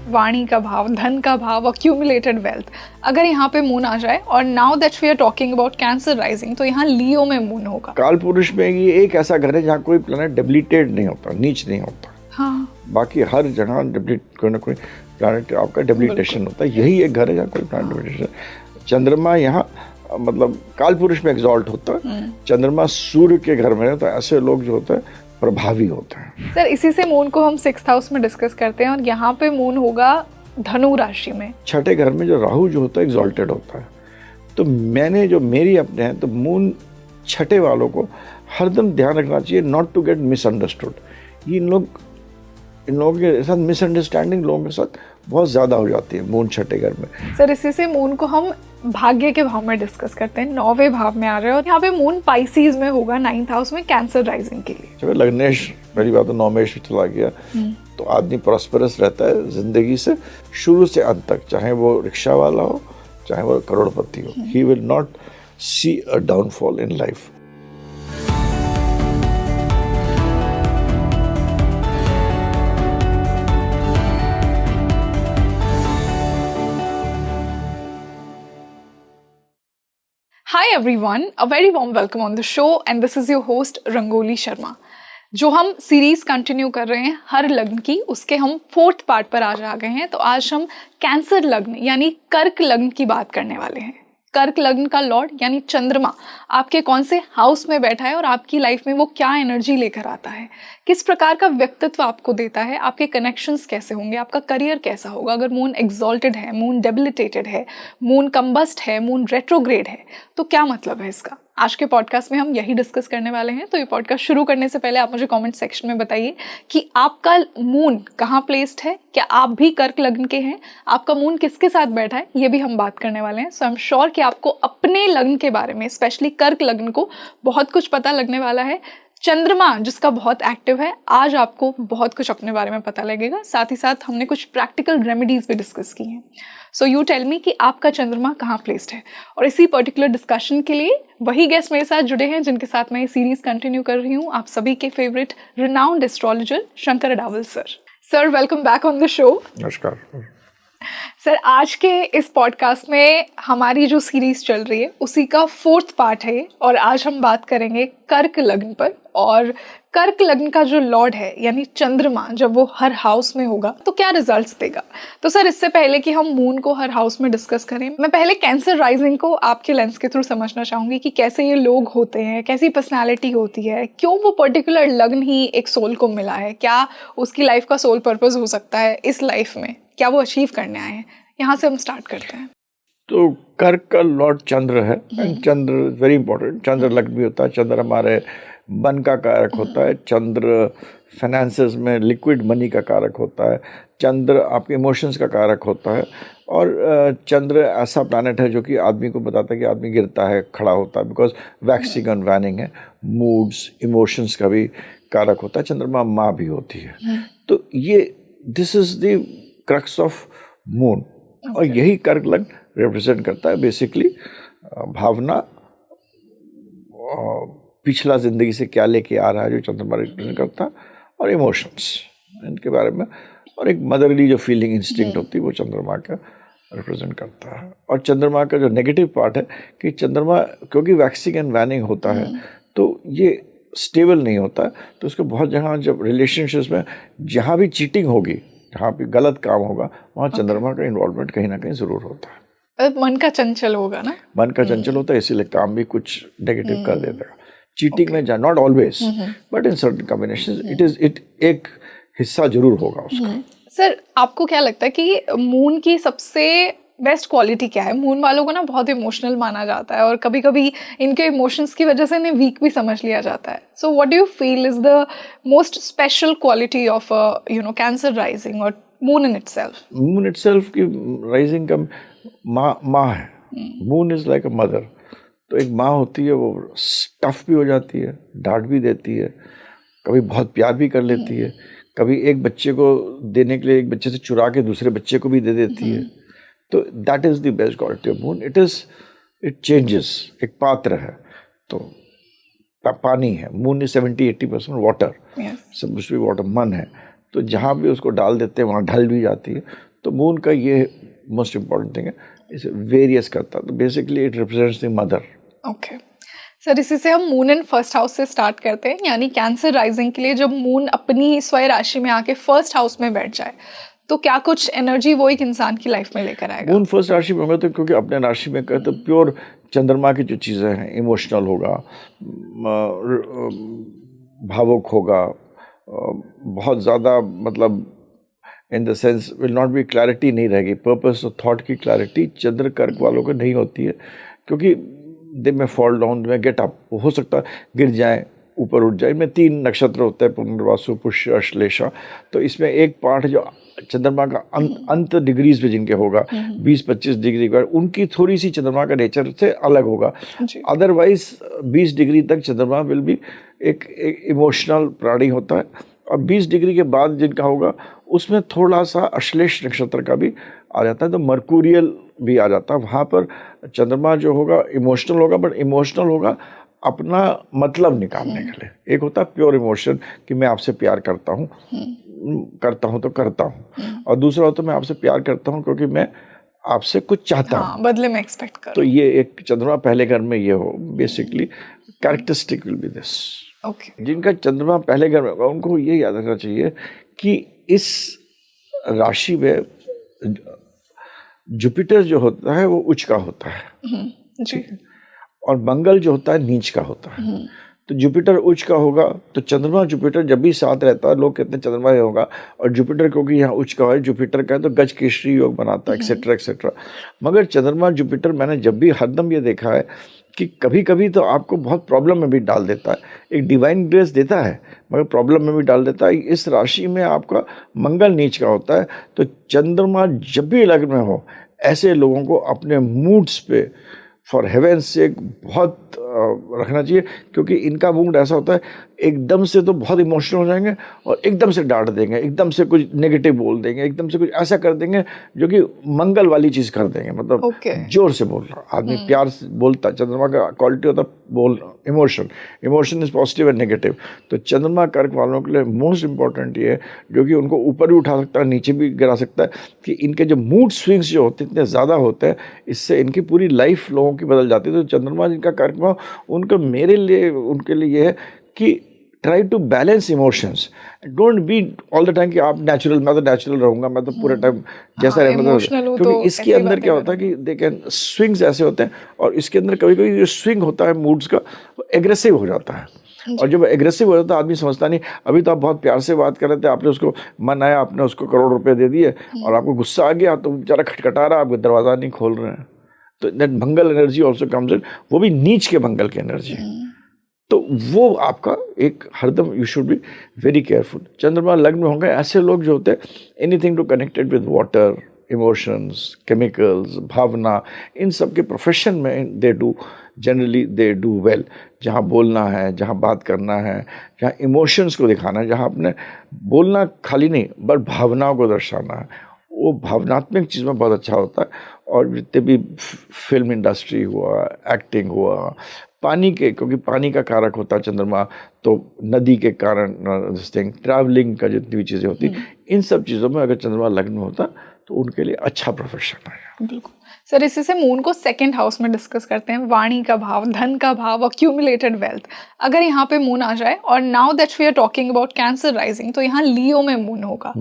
वाणी का भाव, धन का भाव, अक्यूमुलेटेड वेल्थ, अगर यहाँ पे मून आ जाए और now that we are talking about cancer rising, तो यहाँ लियो में मून होगा। काल पुरुष में ये एक ऐसा घर है जहाँ कोई प्लैनेट डेबिलिटेड नहीं होता, नीच नहीं होता। हाँ, बाकी हर जगह कोई ना कोई प्लैनेट आपका डेबिलिटेशन होता है। यही एक घर है जहाँ कोई प्लैनेट डेबिलिटेशन। चंद्रमा यहाँ मतलब काल पुरुष में एग्जॉल्ट होता है, चंद्रमा सूर्य के घर में है, तो ऐसे लोग जो होते हैं प्रभावी होते हैं। सर इसी से मून को हम 6th हाउस में डिस्कस करते हैं और यहाँ पे मून होगा धनु राशि में। छठे घर में जो राहु जो होता है एग्जॉल्टेड होता है। तो मेरी अपने हैं, तो मून छठे वालों को हरदम ध्यान रखना चाहिए नॉट टू गेट मिसअंडरस्टूड। इन लोगों के साथ मिसअंडरस्टैंडिंग लोगों के साथ बहुत ज़्यादा हो जाती है मून छठे घर में। सर इसी से मून को हम भाग्य के भाव में डिस्कस करते हैं, 9वें भाव में आ रहे हैं और यहाँ पे मून पाइसीज में होगा 9th हाउस में कैंसर राइजिंग के लिए। जब लग्नेश पहली बात तो नौमेश चला गया तो आदमी प्रॉस्परस रहता है जिंदगी से शुरू से अंत तक, चाहे वो रिक्शा वाला हो चाहे वो करोड़पति हो। He will not see a downfall in life. Hi everyone, a very warm welcome on the show and this is your host rangoli Sharma. जो हम सीरीज कंटिन्यू कर रहे हैं हर लग्न की, उसके हम 4th पार्ट पर आज आ गए हैं। तो आज हम कैंसर लग्न यानी कर्क लग्न की बात करने वाले हैं। कर्क लग्न का लॉर्ड यानी चंद्रमा आपके कौन से हाउस में बैठा है और आपकी लाइफ में वो क्या एनर्जी लेकर आता है, किस प्रकार का व्यक्तित्व आपको देता है, आपके कनेक्शंस कैसे होंगे, आपका करियर कैसा होगा। अगर मून एक्सॉल्टेड है, मून डेबिलिटेटेड है, मून कंबस्ट है, मून रेट्रोग्रेड है, तो क्या मतलब है इसका। आज के पॉडकास्ट में हम यही डिस्कस करने वाले हैं। तो ये पॉडकास्ट शुरू करने से पहले आप मुझे कमेंट सेक्शन में बताइए कि आपका मून कहाँ प्लेस्ड है, क्या आप भी कर्क लग्न के हैं, आपका मून किसके साथ बैठा है, ये भी हम बात करने वाले हैं। सो आई एम श्योर कि आपको अपने लग्न के बारे में, स्पेशली कर्क लग्न को, बहुत कुछ पता लगने वाला है। चंद्रमा जिसका बहुत एक्टिव है, आज आपको बहुत कुछ अपने बारे में पता लगेगा। साथ ही साथ हमने कुछ प्रैक्टिकल रेमेडीज भी डिस्कस की हैं। सो यू टेल मी कि आपका चंद्रमा कहाँ प्लेस्ड है। और इसी पर्टिकुलर डिस्कशन के लिए वही गेस्ट मेरे साथ जुड़े हैं जिनके साथ मैं ये सीरीज कंटिन्यू कर रही हूँ, आप सभी के favourite renowned astrologer Shankar Adawal sir. Sir welcome back on the show. नमस्कार सर, आज के इस पॉडकास्ट में हमारी जो सीरीज चल रही है उसी का 4th पार्ट है और आज हम बात करेंगे कर्क लग्न पर। और कर्क लग्न का जो लॉर्ड है यानी चंद्रमा, जब वो हर हाउस में होगा तो क्या रिजल्ट्स देगा। तो सर इससे पहले कि हम मून को हर हाउस में डिस्कस करें, मैं पहले कैंसर राइजिंग को आपके लेंस के थ्रू समझना चाहूंगी कि कैसे ये लोग होते हैं, कैसी पर्सनालिटी होती है, क्यों वो पर्टिकुलर लग्न ही एक सोल को मिला है, क्या उसकी लाइफ का सोल पर्पस हो सकता है इस लाइफ में, क्या वो अचीव करने आए हैं। यहाँ से हम स्टार्ट करते हैं। तो कर्क का लॉर्ड चंद्र है। चंद्र वेरी इंपॉर्टेंट। चंद्र लग्न भी होता है। चंद्र हमारे मन का कारक होता है। चंद्र फाइनेंसेस में लिक्विड मनी का कारक होता है। चंद्र आपके इमोशंस का कारक होता है। और चंद्र ऐसा प्लैनेट है जो कि आदमी को बताता है कि आदमी गिरता है, खड़ा होता है, बिकॉज वैक्सिंग एंड वैनिंग है। मूड्स, इमोशंस का भी कारक होता है। चंद्रमा माँ भी होती है। तो ये this is the crux of moon. और यही कर्क लग्न रिप्रेजेंट करता है बेसिकली भावना, पिछला जिंदगी से क्या लेके आ रहा है जो चंद्रमा रिप्रेजेंट करता है, और इमोशंस इनके बारे में, और एक मदरली जो फीलिंग इंस्टिंक्ट होती है वो चंद्रमा का रिप्रेजेंट करता है। और चंद्रमा का जो नेगेटिव पार्ट है कि चंद्रमा क्योंकि वैक्सिंग एंड वैनिंग होता है तो ये स्टेबल नहीं होता है। तो उसको बहुत जहाँ जब रिलेशनशिप्स में जहाँ भी चीटिंग होगी, जहाँ भी गलत काम होगा, वहाँ चंद्रमा का इन्वॉल्वमेंट कहीं ना कहीं ज़रूर होता है। मन का चंचल होगा ना, मन का चंचल होता है, इसीलिए काम भी कुछ नेगेटिव कर देता है। चीटिंग में not always but in certain combination it एक हिस्सा जरूर होगा उसका। सर आपको क्या लगता है कि मून की सबसे बेस्ट क्वालिटी क्या है। मून वालों को ना बहुत इमोशनल माना जाता है और कभी कभी इनके इमोशंस की वजह से इन्हें वीक भी समझ लिया जाता है। So what do you feel is the most special quality of cancer rising और moon in itself? Moon itself की राइजिंग का माँ है। Moon is like a mother. तो एक माँ होती है, वो टफ भी हो जाती है, डांट भी देती है, कभी बहुत प्यार भी कर लेती है, कभी एक बच्चे को देने के लिए एक बच्चे से चुरा के दूसरे बच्चे को भी दे देती है। तो that is the best quality of moon. It changes. एक पात्र है तो पानी है, मून इज 70-80% वाटर, सब कुछ भी वाटर। मन है तो जहाँ भी उसको डाल देते हैं वहाँ ढल भी जाती है। तो मून का ये मोस्ट इम्पॉर्टेंट थिंग है, इसे वेरियस करता है, तो basically it represents the mother. Okay sir, इसी से हम मून इन फर्स्ट हाउस से स्टार्ट करते हैं, यानी कैंसर राइजिंग के लिए जब मून अपनी स्वयं राशि में आके फर्स्ट हाउस में बैठ जाए तो क्या कुछ एनर्जी वो एक इंसान की लाइफ में लेकर आएगा? मून फर्स्ट राशि में होगा तो क्योंकि अपने राशि में कहते तो प्योर चंद्रमा की जो चीज़ें हैं, इमोशनल होगा, भावुक होगा, बहुत ज़्यादा मतलब in the sense will not be clarity नहीं रहेगी, पर्पस और थॉट की क्लैरिटी चंद्र कर्क वालों को नहीं होती है, क्योंकि दे में फॉल डाउन, में गेट अप, हो सकता है गिर जाए, ऊपर उठ जाए। इनमें 3 नक्षत्र होते हैं, पुनर्वासु, पुष्य, अश्लेषा। तो इसमें एक पार्ट जो चंद्रमा का अंत डिग्रीज पे जिनके होगा 20-25 डिग्री का, उनकी थोड़ी सी चंद्रमा का नेचर से अलग होगा। अदरवाइज 20 डिग्री तक चंद्रमा विल बी एक इमोशनल प्राणी होता है, और 20 डिग्री के बाद जिनका होगा उसमें थोड़ा सा अश्लेष नक्षत्र का भी आ जाता है, तो मर्कुरियल भी आ जाता है। वहाँ पर चंद्रमा जो होगा इमोशनल होगा, बट इमोशनल होगा अपना मतलब निकालने के लिए। एक होता है प्योर इमोशन कि मैं आपसे प्यार करता हूँ, तो करता हूँ, और दूसरा होता है मैं आपसे प्यार करता हूँ क्योंकि मैं आपसे कुछ चाहता हूँ, बदले में एक्सपेक्ट करो। तो ये एक चंद्रमा पहले घर में ये हो, basically characteristic will be this. Okay, जिनका चंद्रमा पहले घर में होगा उनको ये याद रखना चाहिए कि इस राशि में जुपिटर जो होता है वो उच्च का होता है, जी, और मंगल जो होता है नीच का होता है। तो जुपिटर उच्च का होगा, तो चंद्रमा जुपिटर जब भी साथ रहता है लोग कहते हैं चंद्रमा ही होगा, और जुपिटर क्योंकि यहाँ उच्च का है, जुपिटर का है तो गज केसरी योग बनाता है, एक्सेट्रा एक्सेट्रा। मगर चंद्रमा जुपिटर मैंने जब भी हरदम ये देखा है कि कभी कभी तो आपको बहुत प्रॉब्लम में भी डाल देता है, एक डिवाइन ग्रेस देता है मगर प्रॉब्लम में भी डाल देता है। इस राशि में आपका मंगल नीच का होता है, तो चंद्रमा जब भी लग्न में हो ऐसे लोगों को अपने मूड्स पे फॉर हेवन से बहुत रखना चाहिए, क्योंकि इनका मूड ऐसा होता है एकदम से तो बहुत इमोशनल हो जाएंगे और एकदम से डांट देंगे, एकदम से कुछ नेगेटिव बोल देंगे, एकदम से कुछ ऐसा कर देंगे जो कि मंगल वाली चीज़ कर देंगे, मतलब जोर से बोल रहा आदमी प्यार से बोलता। चंद्रमा का क्वालिटी होता बोल emotion is positive and negative. तो चंद्रमा कर्क वालों के लिए मोस्ट इंपॉर्टेंट ये है, जो कि उनको ऊपर भी उठा सकता है नीचे भी गिरा सकता है, कि इनके जो मूड स्विंग्स जो होते हैं इतने ज़्यादा होते हैं, इससे इनकी पूरी लाइफ लोगों की बदल जाती है। तो चंद्रमा जिनका कर्क में उनका मेरे लिए उनके लिए ये है कि try to balance emotions, don't be all the time कि आप नेचुरल, मैं तो नेचुरल रहूँगा, मैं तो पूरे टाइम जैसा रहना, क्योंकि इसके अंदर क्या होता है कि दे कैन स्विंग्स ऐसे होते हैं, और इसके अंदर कभी कभी जो स्विंग होता है मूड्स का एग्रेसिव हो जाता है, और जब एग्रेसिव हो जाता है आदमी समझता नहीं। अभी तो आप बहुत प्यार से बात कर रहे थे, आपने उसको मन आया, आपने उसको करोड़ रुपए दे दिए और आपको गुस्सा आ गया, तो बेचारा खटखटा रहा, आपको दरवाज़ा नहीं खोल रहे हैं, तो that Mangal energy also comes in, वो भी नीच के मंगल की एनर्जी। तो वो आपका एक हरदम you should be very careful. चंद्रमा लग्न में होंगे ऐसे लोग जो होते हैं anything to connected with water, emotions, chemicals, भावना, इन सब के प्रोफेशन में they do generally they do well. जहाँ बोलना है, जहाँ बात करना है, जहाँ इमोशंस को दिखाना है, जहाँ अपने बोलना खाली नहीं बट भावनाओं को दर्शाना है, वो भावनात्मक चीज़ में बहुत अच्छा होता है। और जितने भी फिल्म इंडस्ट्री हुआ, एक्टिंग हुआ, पानी के, क्योंकि पानी का कारक होता है चंद्रमा, तो नदी के कारण ट्रैवलिंग का जितनी भी चीज़ें होती, इन सब चीज़ों में अगर चंद्रमा लग्न में होता तो उनके लिए अच्छा प्रोफेशन है। बिल्कुल सर, इसी से मून को सेकंड हाउस में डिस्कस करते हैं, वाणी का भाव, धन का भाव, अक्यूमुलेटेड वेल्थ। अगर यहाँ पे मून आ जाए, और now that we are talking about cancer rising, तो यहाँ लियो में मून होगा,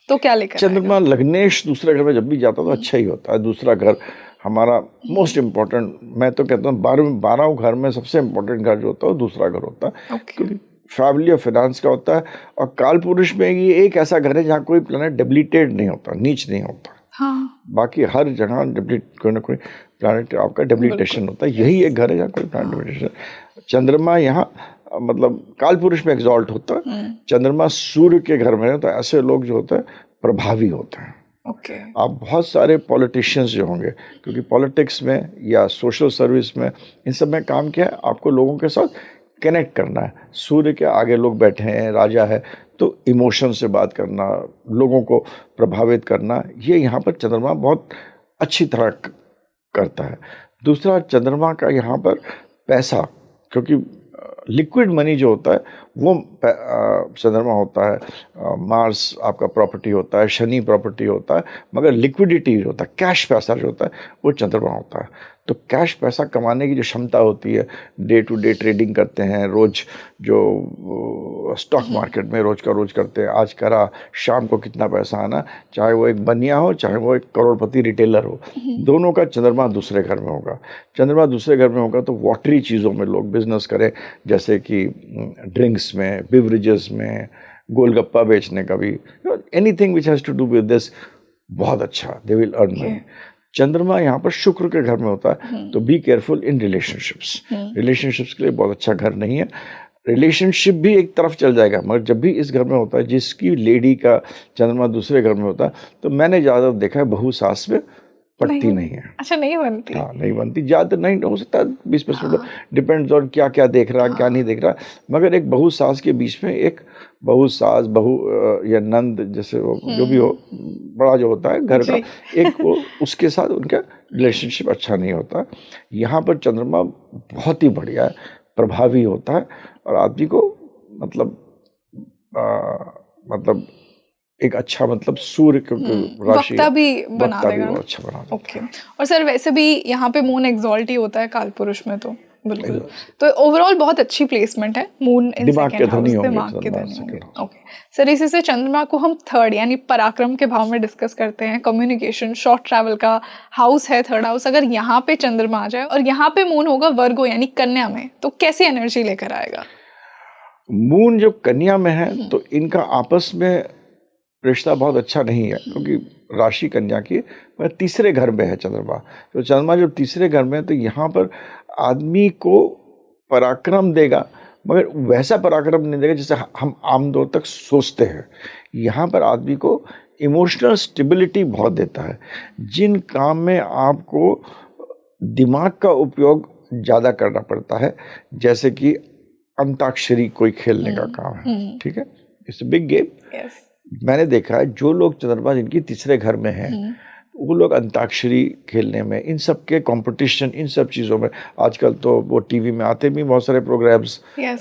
तो क्या लेकर चंद्रमा लग्नेश दूसरे घर में जब भी जाता तो अच्छा ही होता है। दूसरा घर हमारा मोस्ट इम्पॉर्टेंट, मैं तो कहता हूँ 12 घर में सबसे इम्पोर्टेंट घर जो होता है वो दूसरा घर होता है, क्योंकि फैमिली और फाइनेंस का होता है। और काल पुरुष में ये एक ऐसा घर है जहाँ कोई प्लैनेट डेबिलिटेड नहीं होता, नीच नहीं होता। हाँ। बाकी हर जगह कोई ना कोई प्लैनेट आपका डेबिलिटेशन होता है, यही एक घर है जहाँ कोई प्लैनेट डेबिलिटेशन। चंद्रमा यहाँ मतलब काल पुरुष में एग्जॉल्ट होता है, चंद्रमा सूर्य के घर में है, तो ऐसे लोग जो होते हैं प्रभावी होते हैं। आप बहुत सारे पॉलिटिशियंस जो होंगे, क्योंकि पॉलिटिक्स में या सोशल सर्विस में इन सब में काम किया है, आपको लोगों के साथ कनेक्ट करना है। सूर्य के आगे लोग बैठे हैं, राजा है, तो इमोशन से बात करना, लोगों को प्रभावित करना, ये यहाँ पर चंद्रमा बहुत अच्छी तरह करता है। दूसरा, चंद्रमा का यहाँ पर पैसा, क्योंकि लिक्विड मनी जो होता है वो चंद्रमा होता है, मार्स आपका प्रॉपर्टी होता है, शनि प्रॉपर्टी होता है, मगर लिक्विडिटी जो होता है, कैश पैसा जो होता है, वो चंद्रमा होता है। तो कैश पैसा कमाने की जो क्षमता होती है, डे टू डे ट्रेडिंग करते हैं, रोज जो स्टॉक मार्केट में रोज का रोज करते हैं, आज करा शाम को कितना पैसा आना, चाहे वो एक बनिया हो चाहे वो एक करोड़पति रिटेलर हो, दोनों का चंद्रमा दूसरे घर में होगा। चंद्रमा दूसरे घर में होगा तो वाटरी चीज़ों में लोग बिजनेस करें, जैसे कि ड्रिंक्स में, बिवरेजेस में, गोलगप्पा बेचने का भी, anything which has to do with this, बहुत अच्छा, दे विल अर्न मनी। चंद्रमा यहाँ पर शुक्र के घर में होता है, तो be careful in relationships. Relationships के लिए बहुत अच्छा घर नहीं है। रिलेशनशिप भी एक तरफ चल जाएगा, मगर जब भी इस घर में होता है, जिसकी लेडी का चंद्रमा दूसरे घर में होता है, तो मैंने ज़्यादा देखा है बहू सास में पटती नहीं है। अच्छा, नहीं बनती? हाँ, नहीं बनती, ज़्यादा नहीं हो सकता 20%, डिपेंड्स ऑन क्या क्या देख रहा, क्या नहीं देख रहा। मगर एक बहू सास के बीच में, एक बहू सास, बहू या नंद, जैसे वो जो भी हो, बड़ा जो होता है घर का, एक वो उसके साथ उनका रिलेशनशिप अच्छा नहीं होता। यहाँ पर चंद्रमा बहुत ही बढ़िया है, प्रभावी होता है, और आदमी को मतलब एक अच्छा, मतलब सूर्य राशि वक्ता भी बना देगा ना? अच्छा बना देगा। ओके। और सर वैसे भी यहाँ पे मून एक्सॉल्ट ही होता है कालपुरुष में, तो बिल्कुल, तो ओवरऑल बहुत अच्छी प्लेसमेंट है मून इन दिमाग के सेकंड धनी हाउस, होंगे, दिमाग के धनी होंगे। ओके सर, इसी से चंद्रमा को हम थर्ड यानी पराक्रम के भाव में डिस्कस करते हैं। कम्युनिकेशन, शॉर्ट ट्रैवल का हाउस है थर्ड हाउस। अगर यहाँ पे चंद्रमा आ जाए और यहाँ पे मून होगा वर्गो यानी कन्या में, तो कैसी एनर्जी लेकर आएगा? मून जब कन्या में है तो इनका आपस में रिश्ता बहुत अच्छा नहीं है, क्योंकि राशि कन्या की वह तीसरे घर में है चंद्रमा। तो चंद्रमा जब तीसरे घर में है, तो यहाँ पर आदमी को पराक्रम देगा, मगर वैसा पराक्रम नहीं देगा जैसे हम आमतौर तक सोचते हैं। यहाँ पर आदमी को इमोशनल स्टेबिलिटी बहुत देता है। जिन काम में आपको दिमाग का उपयोग ज़्यादा करना पड़ता है, जैसे कि अंताक्षरी कोई खेलने का काम है, ठीक है, इट्स अ बिग गेम। मैंने देखा है जो लोग चंद्रमा जिनकी तीसरे घर में हैं, वो लोग अंताक्षरी खेलने में, इन सब के कंपटीशन, इन सब चीज़ों में, आजकल तो वो टीवी में आते भी बहुत सारे प्रोग्राम्स,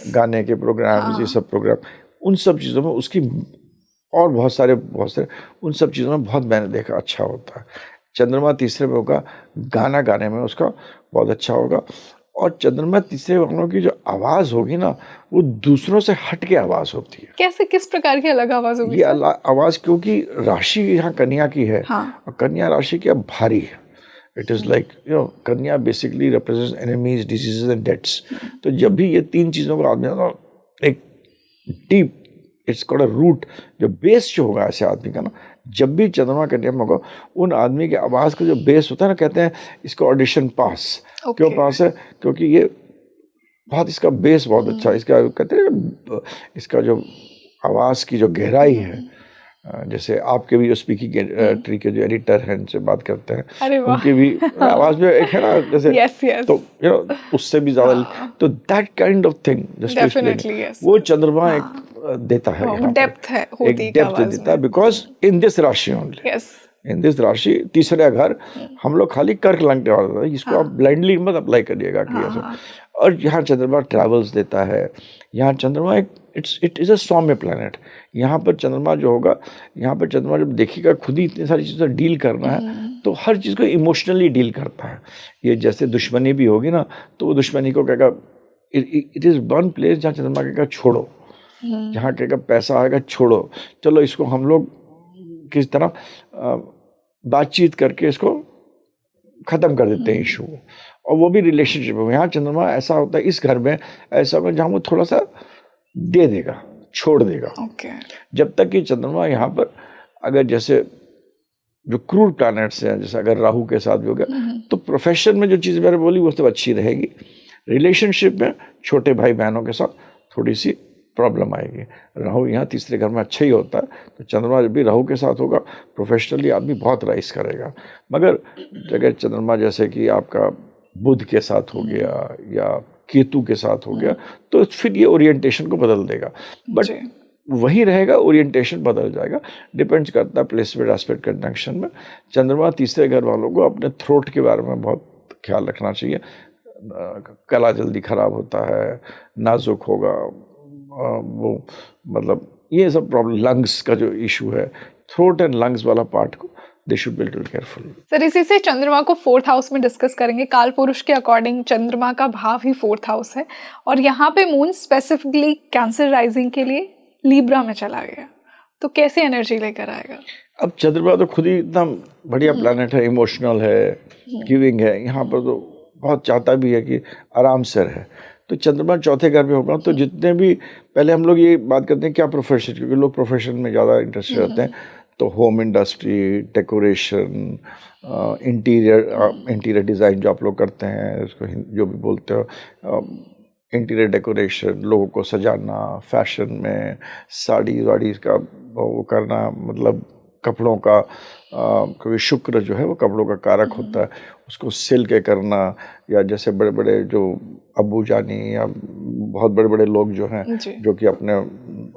गाने के प्रोग्राम्स, ये सब प्रोग्राम, उन सब चीज़ों में उसकी, और बहुत सारे उन सब चीज़ों में बहुत मैंने देखा अच्छा होता है। चंद्रमा तीसरे में होगा, गाना गाने में उसका बहुत अच्छा होगा। और चंद्रमा तीसरे वालों की जो आवाज़ होगी ना, वो दूसरों से हट के आवाज़ होती है। कैसे, किस प्रकार की अलग आवाज़ होगी? ये आवाज़, क्योंकि राशि यहाँ कन्या की है, और कन्या राशि क्या भारी है। इट इज़ लाइक कन्या basically represents enemies, diseases and deaths. तो जब भी ये तीन चीज़ों का आदमी एक deep, it's called a root, जो बेस जो होगा ऐसे आदमी का ना, जब भी चंद्रमा कन्या में होगा, उन आदमी की आवाज़ का जो बेस होता है ना, कहते हैं इसको ऑडिशन पास। क्यों पास है? क्योंकि ये बहुत, इसका बेस बहुत अच्छा है। इसका कहते हैं, इसका जो आवाज़ की जो गहराई है, जैसे आपके भी जो स्पीकिंग ट्री के जो एडिटर हैं, उनसे बात करते हैं, उनकी भी आवाज़ में एक है ना, जैसे तो उससे भी ज़्यादा, तो that kind of thing just वो चंद्रमा एक देता है, डेप्थ है, एक डेप्थ देता है, बिकॉज इन दिस राशि ओनली, इन दिस राशि तीसरा घर, हम लोग खाली कर्क लगने वाला है, इसको आप ब्लाइंडली मत अप्लाई करिएगा कि ऐसा। और यहाँ चंद्रमा ट्रैवल्स देता है। यहाँ चंद्रमा एक इट इज़ अ सौम्य प्लैनेट। यहाँ पर चंद्रमा जो होगा, यहाँ पर चंद्रमा जब देखिएगा खुद ही इतनी सारी चीज़ें डील करना है, तो हर चीज़ को इमोशनली डील करता है। ये जैसे दुश्मनी भी होगी ना, तो वो दुश्मनी को कहेगा, इट इज़ वन प्लेस जहाँ चंद्रमा कहेगा छोड़ो, जहाँ कहेगा पैसा आएगा छोड़ो, चलो इसको हम लोग किस तरह बातचीत करके इसको ख़त्म कर देते हैं इशू को। और वो भी रिलेशनशिप में। यहाँ चंद्रमा ऐसा होता है, इस घर में ऐसा होगा जहाँ वो थोड़ा सा दे देगा, छोड़ देगा। जब तक कि चंद्रमा यहाँ पर, अगर जैसे जो क्रूर प्लैनेट्स हैं, जैसे अगर राहु के साथ भी हो गया, तो प्रोफेशन में जो चीज़ मैंने बोली वो तो अच्छी रहेगी, रिलेशनशिप में छोटे भाई बहनों के साथ थोड़ी सी प्रॉब्लम आएगी। राहु यहाँ तीसरे घर में अच्छा ही होता है, तो चंद्रमा जब भी राहु के साथ होगा, प्रोफेशनली आदमी बहुत राइज करेगा। मगर अगर चंद्रमा जैसे कि आपका बुध के साथ हो गया या केतु के साथ हो गया, तो फिर ये ओरिएंटेशन को बदल देगा। बट वही रहेगा, ओरिएंटेशन बदल जाएगा, डिपेंड्स करता है प्लेसमेंट, एस्पेक्ट, कंजंक्शन में। चंद्रमा तीसरे घर वालों को अपने थ्रोट के बारे में बहुत ख्याल रखना चाहिए। गला जल्दी खराब होता है, नाजुक होगा, वो मतलब ये सब प्रॉब्लम, लंग्स का जो इशू है, थ्रोट एंड लंग्स वाला पार्ट को they should be little careful. Sir इसी से चंद्रमा को 4th हाउस में डिस्कस करेंगे। काल पुरुष के अकॉर्डिंग चंद्रमा का भाव ही 4th हाउस है और यहाँ पे मून स्पेसिफिकली कैंसर राइजिंग के लिए लीब्रा में चला गया, तो कैसे एनर्जी लेकर आएगा? अब चंद्रमा तो खुद ही इतना बढ़िया प्लैनेट है, इमोशनल है, गिविंग है, यहाँ पर तो बहुत चाहता भी है कि आराम से रहे। तो चंद्रमा चौथे घर में होगा तो जितने भी, पहले हम लोग ये बात करते हैं क्या प्रोफेशन, क्योंकि लोग प्रोफेशन में ज़्यादा इंटरेस्टेड रहते हैं, तो home industry, decoration, interior design जो आप लोग करते हैं, उसको जो भी बोलते हो, इंटीरियर डेकोरेशन, लोगों को सजाना, फैशन में साड़ी वाड़ी का वो करना, मतलब कपड़ों का, क्योंकि शुक्र जो है वो कपड़ों का कारक होता है, उसको सिल के करना, या जैसे बड़े बड़े जो अब्बू जानी या बहुत बड़े बड़े लोग जो हैं जो कि अपने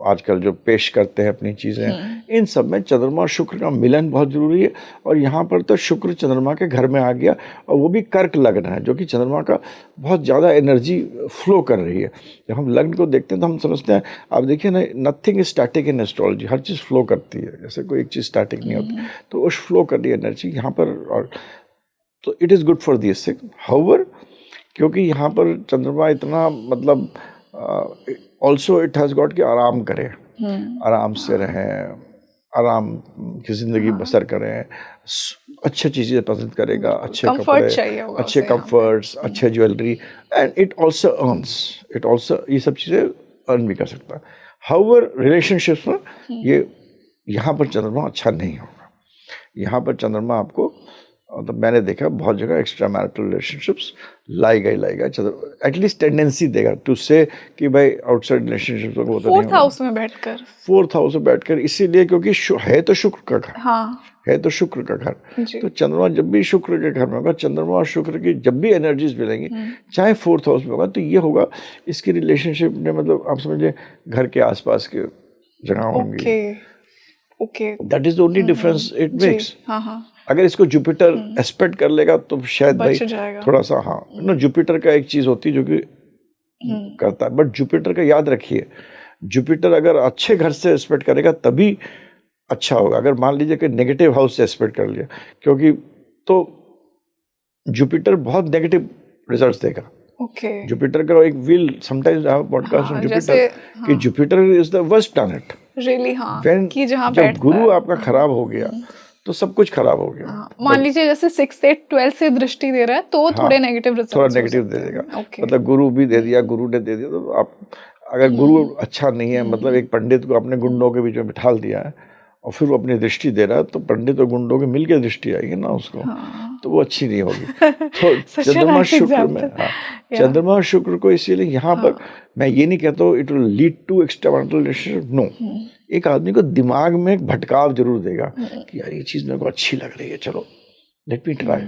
आजकल जो पेश करते हैं अपनी चीज़ें, इन सब में चंद्रमा और शुक्र का मिलन बहुत ज़रूरी है। और यहाँ पर तो शुक्र चंद्रमा के घर में आ गया और वो भी कर्क लग्न है, जो कि चंद्रमा का बहुत ज़्यादा एनर्जी फ्लो कर रही है। जब हम लग्न को देखते हैं तो हम समझते हैं, आप देखिए ना, nothing is static in astrology, her cheese flow करती है, जैसे कोई एक चीज़ स्टैटिक नहीं होती, तो उस फ्लो कर रही एनर्जी यहाँ पर, और तो it is good for this thing. However, क्योंकि यहाँ पर चंद्रमा इतना मतलब ऑल्सो इट हैज़ गॉट कि आराम करें, आराम से रहें, आराम की ज़िंदगी बसर करें, अच्छी चीज़ें पसंद करेगा, अच्छे कपड़े, अच्छे कंफर्ट्स, अच्छे ज्वेलरी, एंड इट ऑल्सो ये सब चीज़ें अर्न भी कर सकता है। हाउएवर रिलेशनशिप्स में ये यहाँ पर चंद्रमा अच्छा नहीं होगा। यहाँ पर चंद्रमा आपको, मतलब मैंने देखा बहुत जगह एक्स्ट्रा मैरिटल रिलेशनशिप्स लाएगा, एटलीस्ट टेंडेंसी देगा टू से कि भाई आउटसाइड रिलेशनशिप्स को वो तो नहीं होगा। 4th हाउस में बैठकर इसीलिए क्योंकि है तो शुक्र का घर, हाँ, है तो शुक्र का घर, तो चंद्रमा जब भी शुक्र के घर में होगा, चंद्रमा और शुक्र की जब भी एनर्जीज मिलेंगी, चाहे 4th हाउस में होगा, तो ये होगा इसकी रिलेशनशिप में, मतलब आप समझिए घर के आसपास के जगह होंगी। Okay, that is the only difference it makes. हाँ। अगर इसको जुपिटर एस्पेक्ट कर लेगा तो शायद भाई थोड़ा सा, हाँ ना, जुपिटर का एक चीज होती है जो कि करता है, बट जुपिटर का याद रखिए, जुपिटर अगर अच्छे घर से एस्पेक्ट करेगा तभी अच्छा होगा। अगर मान लीजिए कि नेगेटिव हाउस से एस्पेक्ट कर लिया, क्योंकि तो जुपिटर बहुत नेगेटिव रिजल्ट्स देगा। जुपिटर का एक wheel, sometimes I have podcast on Jupiter, कि Jupiter is the worst planet really, हाँ, कि जहां जब गुरु आपका खराब हो गया तो सब कुछ खराब हो गया। मान लीजिए जैसे 6th 8th 12th से दृष्टि दे रहा है तो थोड़े नेगेटिव रिजल्ट्स, थोड़ा नेगेटिव दे देगा। मतलब गुरु भी दे दिया, गुरु ने दे दिया, तो आप अगर गुरु अच्छा नहीं है, मतलब एक पंडित को अपने गुंडों के बीच में बिठा दिया है और फिर वो अपनी दृष्टि दे रहा है, तो पंडित और गुंडों के मिलकर दृष्टि आएगी ना उसको, तो वो अच्छी नहीं होगी। तो चंद्रमा शुक्र में, चंद्रमा और शुक्र को इसीलिए यहाँ पर मैं ये नहीं कहता हूँ it will lead to extramarital relationship, no, एक आदमी को दिमाग में एक भटकाव जरूर देगा कि यार ये चीज़ मेरे को अच्छी लग रही है, चलो लेट मी ट्राई,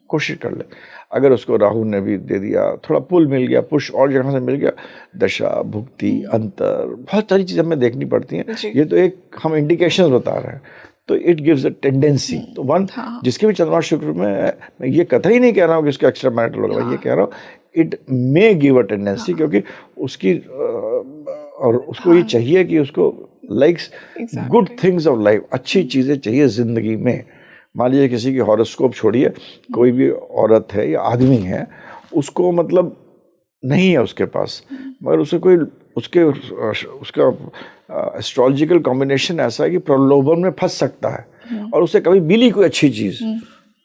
कोशिश कर ले। अगर उसको राहु ने भी दे दिया, थोड़ा पुल मिल गया, पुश और जगह से मिल गया, दशा भुक्ति अंतर बहुत सारी चीज़ें हमें देखनी पड़ती हैं। ये तो एक हम इंडिकेशन बता रहे हैं, तो इट गिव्स अ टेंडेंसी। तो वन जिसके भी चंद्रमा शुक्र में, मैं ये कतई नहीं कह रहा हूँ कि उसका एक्स्ट्रा मैरिटल होगा, ये कह रहा हूँ it may give a tendency, क्योंकि उसकी और उसको ये चाहिए कि उसको likes good things of life, अच्छी चीज़ें चाहिए ज़िंदगी में। मान लीजिए किसी की हॉरोस्कोप छोड़िए, कोई भी औरत है या आदमी है, उसको मतलब नहीं है उसके पास, मगर उसे कोई उसका एस्ट्रोलॉजिकल कॉम्बिनेशन ऐसा है कि प्रलोभन में फंस सकता है और उसे कभी मिली कोई अच्छी चीज़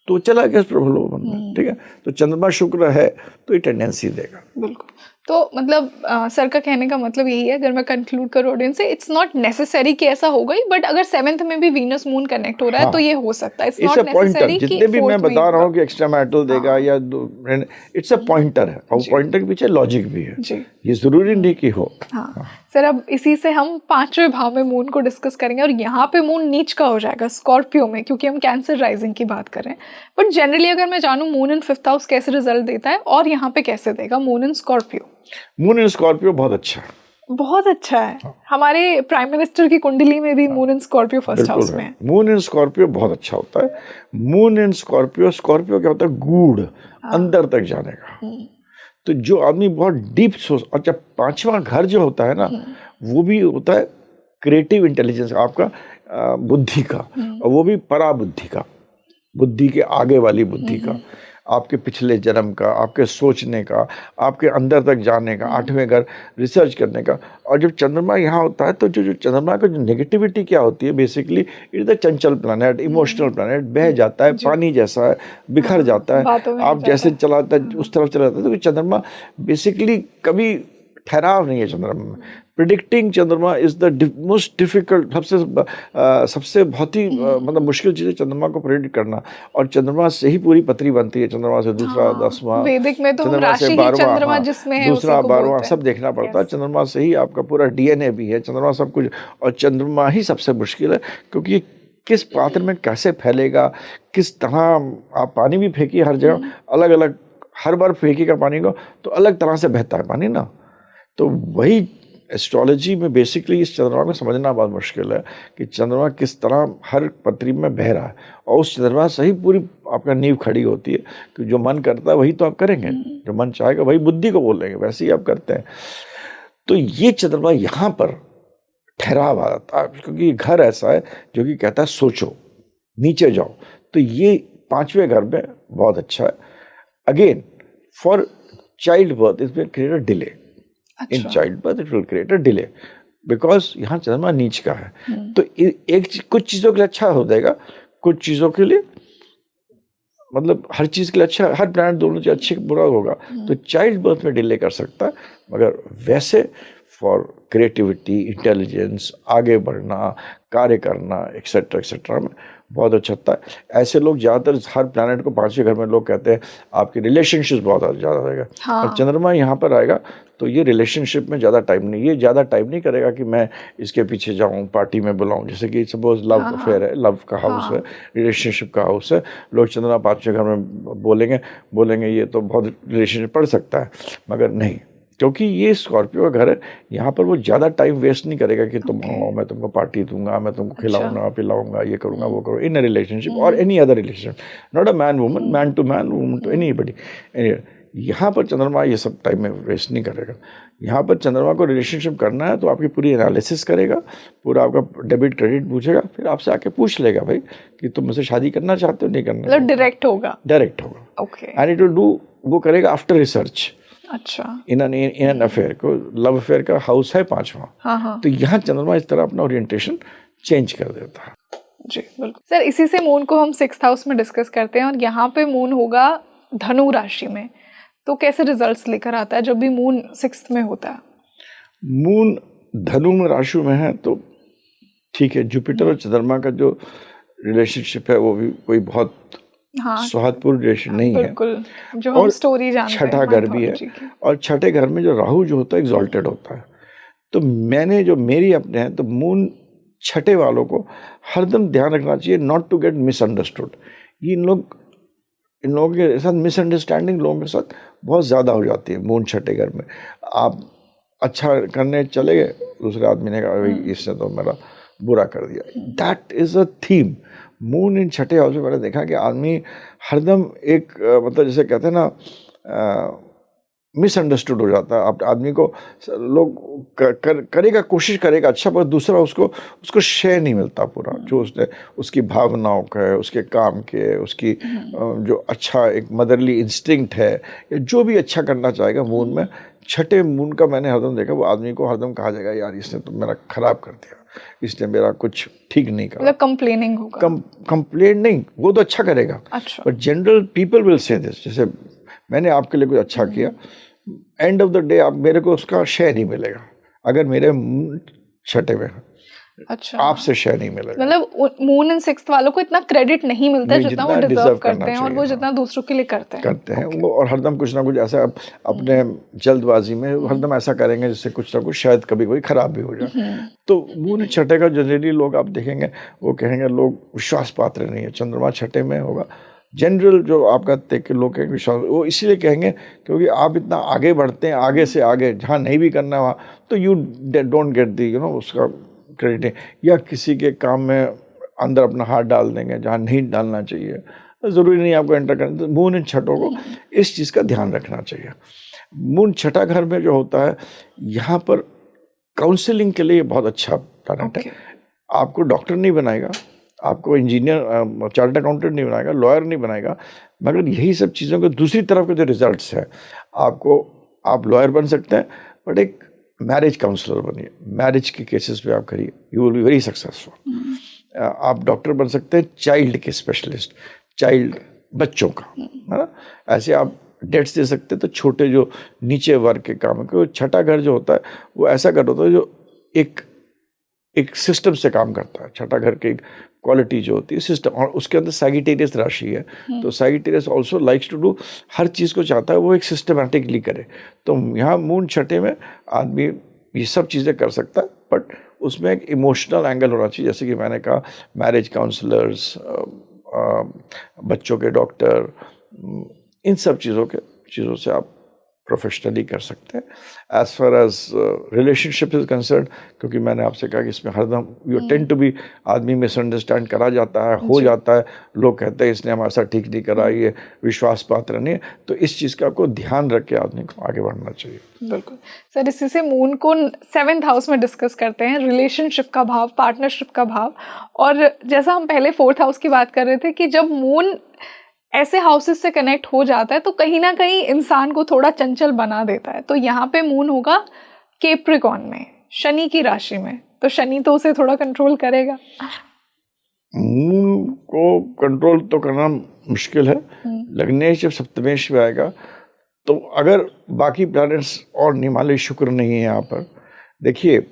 तो चला गया उस प्रलोभन में, ठीक है। तो चंद्रमा शुक्र है तो ये टेंडेंसी देगा। बिल्कुल। तो मतलब सर का कहने का मतलब यही है, अगर मैं कंक्लूड करूँ ऑडियंस से, इट्स नॉट नेसेसरी कि ऐसा होगा ही, बट अगर 7th में भी वीनस मून कनेक्ट हो रहा है तो ये हो सकता है। इट्स नॉट नेसेसरी कि जितने भी मैं बता रहा हूँ कि एक्स्ट्रा मैरिटल देगा या इट्स अ पॉइंटर है, और पॉइंटर के पीछे लॉजिक भी है, ये जरूरी नहीं कि हो। सर अब इसी से हम 5वें भाव में मून को डिस्कस करेंगे, और यहाँ पे मून नीच का हो जाएगा स्कॉर्पियो में, क्योंकि हम कैंसर राइजिंग की बात कर रहे हैं। बट जनरली अगर मैं जानूँ मून इन 5th हाउस कैसे रिजल्ट देता है और यहाँ पे कैसे देगा moon in Scorpio? Moon in Scorpio बहुत अच्छा है, बहुत अच्छा है। हमारे प्राइम मिनिस्टर की कुंडली में भी moon in Scorpio 1st house में है। मून इन स्कॉर्पियो बहुत अच्छा होता है। मून इन स्कॉर्पियो, स्कॉर्पियो क्या होता है, गूढ़ अंदर तक जाने का। तो जो आदमी बहुत डीप सोच, अच्छा 5वां घर जो होता है ना, वो भी होता है क्रिएटिव इंटेलिजेंस आपका, बुद्धि का, और वो भी पराबुद्धि का, बुद्धि के आगे वाली बुद्धि का, आपके पिछले जन्म का, आपके सोचने का, आपके अंदर तक जाने का, 8वें घर रिसर्च करने का। और जब चंद्रमा यहाँ होता है तो जो चंद्रमा का जो नेगेटिविटी क्या होती है, basically it is the Chanchal planet, emotional planet, बह जाता है, पानी जैसा है, बिखर जाता है, आप जैसे चलाता है उस तरफ चला जाता है। तो चंद्रमा बेसिकली कभी ठहराव नहीं है चंद्रमा में। प्रिडिक्टिंग चंद्रमा इज द मोस्ट डिफिकल्ट, सबसे बहुत ही मतलब मुश्किल चीज़ है चंद्रमा को प्रिडिक्ट करना। और चंद्रमा से ही पूरी पतरी बनती है, चंद्रमा से दूसरा, 10वां, वैदिक में तो चंद्रमा से राशि ही 12वां, चंद्रमा जिसमें है दूसरा, उसी को 12वां बोलते हैं। सब देखना पड़ता है। चंद्रमा से ही आपका पूरा डीएनए भी है, चंद्रमा सब कुछ। और चंद्रमा ही सबसे मुश्किल है, क्योंकि किस पात्र में कैसे फैलेगा, किस तरह आप पानी भी फेंकिए हर जगह अलग अलग, हर बार फेंकेगा पानी को तो अलग तरह से बहता है पानी ना। तो वही एस्ट्रोलॉजी में बेसिकली इस चंद्रमा को समझना बहुत मुश्किल है कि चंद्रमा किस तरह हर पत्री में बह रहा है, और उस चंद्रमा से ही पूरी आपका नींव खड़ी होती है कि जो मन करता है वही तो आप करेंगे, जो मन चाहेगा वही बुद्धि को बोलेंगे, वैसे ही आप करते हैं। तो ये चंद्रमा यहाँ पर ठहराव आता है, क्योंकि घर ऐसा है जो कि कहता है सोचो, नीचे जाओ। तो ये 5वें घर में बहुत अच्छा है। Again for child birth it will create a delay, in child birth it will create a delay, because यहाँ चंद्रमा नीच का है। तो कुछ चीज़ों के लिए अच्छा हो जाएगा, कुछ चीज़ों के लिए मतलब हर चीज़ के लिए अच्छा, हर प्लैनेट दोनों चीज़ अच्छे बुरा होगा। तो चाइल्ड बर्थ में डिले कर सकता है, मगर वैसे फॉर क्रिएटिविटी, इंटेलिजेंस, आगे बढ़ना, कार्य करना, एक्सेट्रा एक्सेट्रा में बहुत अच्छा होता है। ऐसे लोग ज़्यादातर हर प्लैनेट को 5वें घर में लोग कहते हैं आपकी रिलेशनशिप बहुत ज़्यादा रहेगा। और चंद्रमा यहाँ पर आएगा तो ये रिलेशनशिप में ज़्यादा टाइम नहीं, ये ज़्यादा टाइम नहीं करेगा कि मैं इसके पीछे जाऊँ, पार्टी में बुलाऊँ। जैसे कि सपोज लव अफेयर है, लव का हाउस है, रिलेशनशिप का हाउस है, लोग चंद्रमा 5वें घर में बोलेंगे ये तो बहुत रिलेशनशिप पड़ सकता है, मगर नहीं, क्योंकि ये स्कॉर्पियो का घर है। यहाँ पर वो ज़्यादा टाइम वेस्ट नहीं करेगा कि तुम आओ, मैं तुमको पार्टी दूंगा, मैं तुमको खिलाऊंगा, पिलाऊंगा, ये करूँगा, वो करूँगा, इन अ रिलेशनशिप और any other relationship, not a man woman, man to man, woman to anybody. यहाँ पर चंद्रमा ये सब टाइम में वेस्ट नहीं करेगा। यहाँ पर चंद्रमा को रिलेशनशिप करना है तो आपकी पूरी एनालिसिस करेगा, पूरा आपका डेबिट क्रेडिट पूछेगा, फिर आपसे आके पूछ लेगा भाई कि तुम मुझसे शादी करना चाहते हो, नहीं करना। मतलब डायरेक्ट होगा, डायरेक्ट होगा। Okay. And it will do, वो करेगा आफ्टर रिसर्च। अच्छा, इन एन अफेयर को, लव अफेयर का हाउस है 5वां। तो यहाँ चंद्रमा इस तरह अपना ओरिएंटेशन चेंज कर देता है। जी बिल्कुल सर। इसी से मून को हम 6th हाउस में डिस्कस करते हैं, और यहाँ पे मून होगा धनु राशि में, तो कैसे रिजल्ट्स लेकर आता है जब भी मून 6th में होता है? मून धनु में राशि में है तो ठीक है। जुपिटर और चंद्रमा का जो रिलेशनशिप है वो भी कोई बहुत सौहार्दपूर्ण रिलेशन नहीं है, जो हम स्टोरी जानते हैं। छठा घर भी है, और छठे घर में जो राहु जो होता है एग्जॉल्टेड होता है। तो मेरी अपने हैं, तो मून छठे वालों को हरदम ध्यान रखना चाहिए नॉट टू गेट मिसअंडरस्टूड। इन लोगों के साथ मिसअंडरस्टैंडिंग लोगों के साथ बहुत ज़्यादा हो जाती है मून छठे घर में। आप अच्छा करने चले गए, दूसरे आदमी ने कहा भाई इसने तो मेरा बुरा कर दिया। That is a theme. Moon in छठे हाउस में मैंने देखा कि आदमी हरदम एक मतलब जैसे कहते हैं ना मिसअंडरस्टूड हो जाता है। आदमी को लोग करेगा, कोशिश करेगा अच्छा, पर दूसरा उसको शेयर नहीं मिलता पूरा, जो उसकी भावनाओं का, उसके काम के, उसकी जो अच्छा एक मदरली इंस्टिंक्ट है, या जो भी अच्छा करना चाहेगा मून में, छठे मून का मैंने हरदम देखा, वो आदमी को हरदम कहा जाएगा यार इसने तो मेरा खराब कर दिया, इसने मेरा कुछ ठीक नहीं करा। मतलब कंप्लेनिंग होगा। कंप्लेन नहीं, वो तो अच्छा करेगा, अच्छा। But general people will say this, जैसे मैंने आपके लिए कुछ अच्छा किया, एंड ऑफ द डे आप मेरे को उसका शेयर नहीं मिलेगा अगर मेरे छठे में। अच्छा, आपसे शेयर नहीं मिलेगा। मतलब मून इन 6th वालों को इतना क्रेडिट नहीं मिलता है जितना वो डिजर्व करते हैं, और वो जितना दूसरों के लिए करते हैं वो, और हरदम कुछ ना कुछ ऐसा अपने जल्दबाजी में हरदम ऐसा करेंगे जिससे कुछ ना कुछ शायद कभी कोई खराब भी हो जाए। तो मून छठे का जनरली लोग आप देखेंगे वो कहेंगे लोग विश्वास पात्र नहीं है। चंद्रमा छठे में होगा, जनरल जो आपका देख के लोग कहेंगे विश्वास, वो इसीलिए कहेंगे क्योंकि आप इतना आगे बढ़ते हैं, आगे से आगे, जहाँ नहीं भी करना वहाँ तो यू डोंट गेट दी उसका क्रेडिट, या किसी के काम में अंदर अपना हाथ डाल देंगे जहाँ नहीं डालना चाहिए। ज़रूरी नहीं आपको एंटर करना। तो मून इन छठों को इस चीज़ का ध्यान रखना चाहिए। मून छठा घर में जो होता है, यहाँ पर काउंसलिंग के लिए बहुत अच्छा प्लैनेट है। आपको डॉक्टर नहीं बनाएगा, आपको इंजीनियर चार्टर्ड अकाउंटेंट नहीं बनाएगा, लॉयर नहीं बनाएगा, मगर यही सब चीज़ों के दूसरी तरफ के जो रिजल्ट्स हैं, आप लॉयर बन सकते हैं, बट एक मैरिज काउंसलर बनिए, मैरिज के केसेस पे आप करिए, you will be very successful. आप डॉक्टर बन सकते हैं, चाइल्ड के स्पेशलिस्ट, चाइल्ड बच्चों का, है ना। ऐसे आप डेट्स दे सकते हैं, तो छोटे जो नीचे वर्ग के काम है, क्योंकि छठा घर जो होता है वो ऐसा घर होता है जो एक सिस्टम से काम करता है। छठा घर की क्वालिटी जो होती है सिस्टम, और उसके अंदर सैगिटेरियस राशि है, तो Sagittarius also likes to do, हर चीज़ को चाहता है वो एक सिस्टमैटिकली करे। तो यहाँ मून छठे में आदमी ये सब चीज़ें कर सकता है, बट उसमें एक इमोशनल एंगल होना चाहिए, जैसे कि मैंने कहा मैरिज काउंसलर्स, बच्चों के डॉक्टर, इन सब चीज़ों से आप प्रोफेशनली कर सकते हैं। As far as relationship is concern, क्योंकि मैंने आपसे कहा कि इसमें हरदम यू टेंड टू बी, आदमी मिसअंडरस्टैंड करा जाता है, हो जाता है, लोग कहते हैं इसने हमारे साथ ठीक नहीं करा, ये विश्वास पात्र नहीं है, तो इस चीज़ का आपको ध्यान रख के आदमी को आगे बढ़ना चाहिए। बिल्कुल सर, इसी से मून को 7th हाउस में डिस्कस करते हैं, रिलेशनशिप का भाव, पार्टनरशिप का भाव, और जैसा हम पहले 4th हाउस की बात कर रहे थे कि जब मून ऐसे हाउसेस से कनेक्ट हो जाता है तो कहीं ना कहीं इंसान को थोड़ा चंचल बना देता है। तो यहाँ पे मून होगा कैप्रिकॉर्न में, शनि की राशि में, तो शनि तो उसे थोड़ा कंट्रोल करेगा। मून को कंट्रोल तो करना मुश्किल है, लग्नेश जब सप्तमेश में आएगा, तो अगर बाकी प्लैनेट्स और निमालय शुक्र नहीं है यहाँ पर, देखिए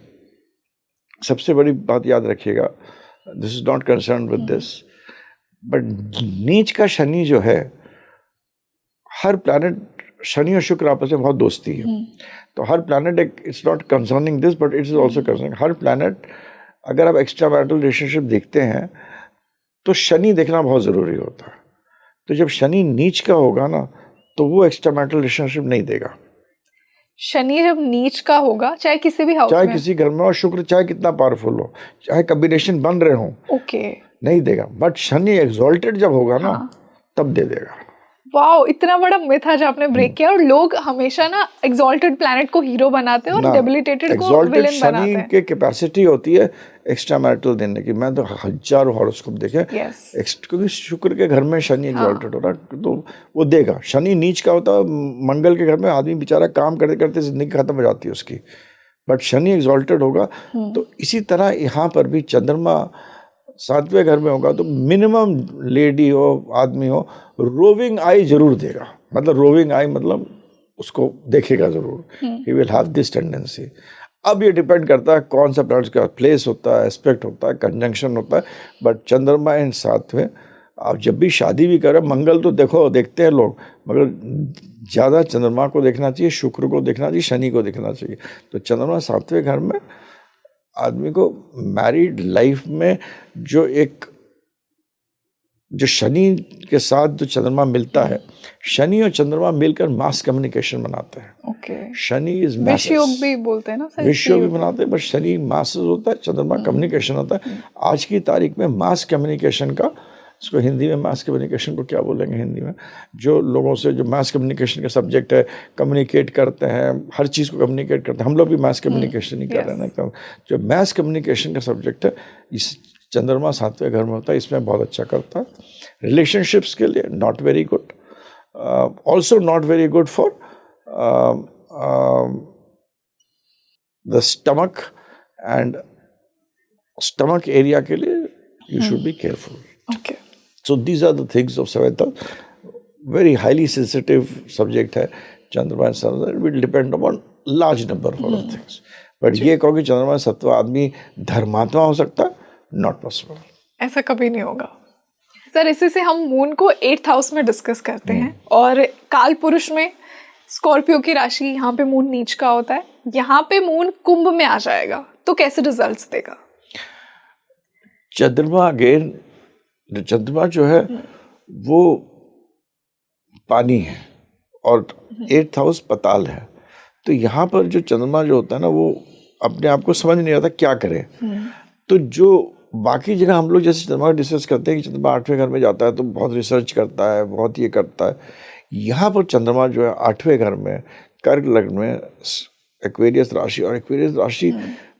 सबसे बड़ी बात याद रखिएगा, this is not concern with this, but नीच का शनि जो है, हर प्लैनेट, शनि और शुक्र आपस में बहुत दोस्ती है, तो हर प्लैनेट एक, it's not concerning this but it's also concerning, her planet, अगर आप एक्स्ट्रा मैरिटल रिलेशनशिप देखते हैं तो शनि देखना बहुत ज़रूरी होता है। तो जब शनि नीच का होगा ना, तो वो एक्स्ट्रा मैरिटल रिलेशनशिप नहीं देगा। शनि जब नीच का होगा, चाहे किसी भी हाउस में, चाहे किसी घर में, और शुक्र चाहे कितना पावरफुल हो, चाहे कॉम्बिनेशन बन रहे हो, नहीं देगा। बट शनि एक्सॉल्टेड जब होगा ना, तब दे देगा। वाओ, इतना बड़ा मिथ आज आपने ब्रेक किया। और लोग हमेशा ना एक्सॉल्टेड प्लेनेट को हीरो बनाते हैं और डेबिलिटेटेड को विलेन बनाते हैं। शनि की कैपेसिटी होती है एक्स्ट्रा मैरिटल देने की। मैं तो हजारों हॉरोस्कोप देखे, क्योंकि शुक्र के घर में शनि एक्सॉल्टेड हो रहा, तो वो देगा। शनि नीच का होता है, मंगल के घर में आदमी बेचारा काम करते करते जिंदगी खत्म हो जाती है उसकी, बट शनि एक्सॉल्टेड होगा। तो इसी तरह यहाँ पर भी चंद्रमा 7वें घर में होगा, तो मिनिमम लेडी हो, आदमी हो, रोविंग आई जरूर देगा। मतलब रोविंग आई मतलब उसको देखेगा जरूर, he will have this tendency. अब ये डिपेंड करता है कौन सा प्लैनेट का प्लेस होता है, एस्पेक्ट होता है, कंजंक्शन होता है। बट चंद्रमा इन 7वें, आप जब भी शादी भी करें, मंगल तो देखते हैं लोग, मगर ज़्यादा चंद्रमा को देखना चाहिए, शुक्र को देखना चाहिए, शनि को देखना चाहिए। तो चंद्रमा 7वें घर में आदमी को मैरिड लाइफ में जो शनि के साथ जो चंद्रमा मिलता है, शनि और चंद्रमा मिलकर मास कम्युनिकेशन बनाते हैं। शनि इज विषयोग भी बोलते हैं ना सर, विषयोग भी बनाते हैं, बट शनि मासेस होता है, चंद्रमा कम्युनिकेशन होता है। आज की तारीख में मास कम्युनिकेशन का, इसको हिंदी में मास कम्युनिकेशन को क्या बोलेंगे हिंदी में, जो लोगों से जो मास कम्युनिकेशन का सब्जेक्ट है, कम्युनिकेट करते हैं, हर चीज़ को कम्युनिकेट करते हैं। हम लोग भी मास कम्युनिकेशन ही कर रहे हैं ना। जो मास कम्युनिकेशन का सब्जेक्ट है, इस चंद्रमा 7वें घर में होता है, इसमें बहुत अच्छा करता है। रिलेशनशिप्स के लिए not very good, also not very good for the stomach, and stomach area के लिए you should be careful. So these are the things of 7th house. Very highly sensitive subject है चंद्रमा and Sun. It will depend upon large number of other things. But ये कहो कि चंद्रमा 7वां आदमी धर्मात्मा हो सकता है, not possible. ऐसा कभी नहीं होगा सर। इसी से हम मून को 8th हाउस में डिस्कस करते हैं, और काल पुरुष में स्कॉर्पियो की राशि, यहाँ पे मून नीच का होता है। यहाँ पे मून कुंभ में आ जाएगा, तो कैसे रिजल्ट्स देगा? चंद्रमा अगेन, चंद्रमा जो है वो पानी है और 8th हाउस पताल है। तो यहाँ पर जो चंद्रमा जो होता है ना, वो अपने आप को समझ नहीं आता क्या करे। तो जो बाकी जगह हम लोग जैसे चंद्रमा डिस्कस करते हैं कि चंद्रमा 8वें घर में जाता है तो बहुत रिसर्च करता है, बहुत ये करता है, यहाँ पर चंद्रमा जो है 8वें घर में कर्क लग्न में एक्वेरियस राशि, और एक्वेरियस राशि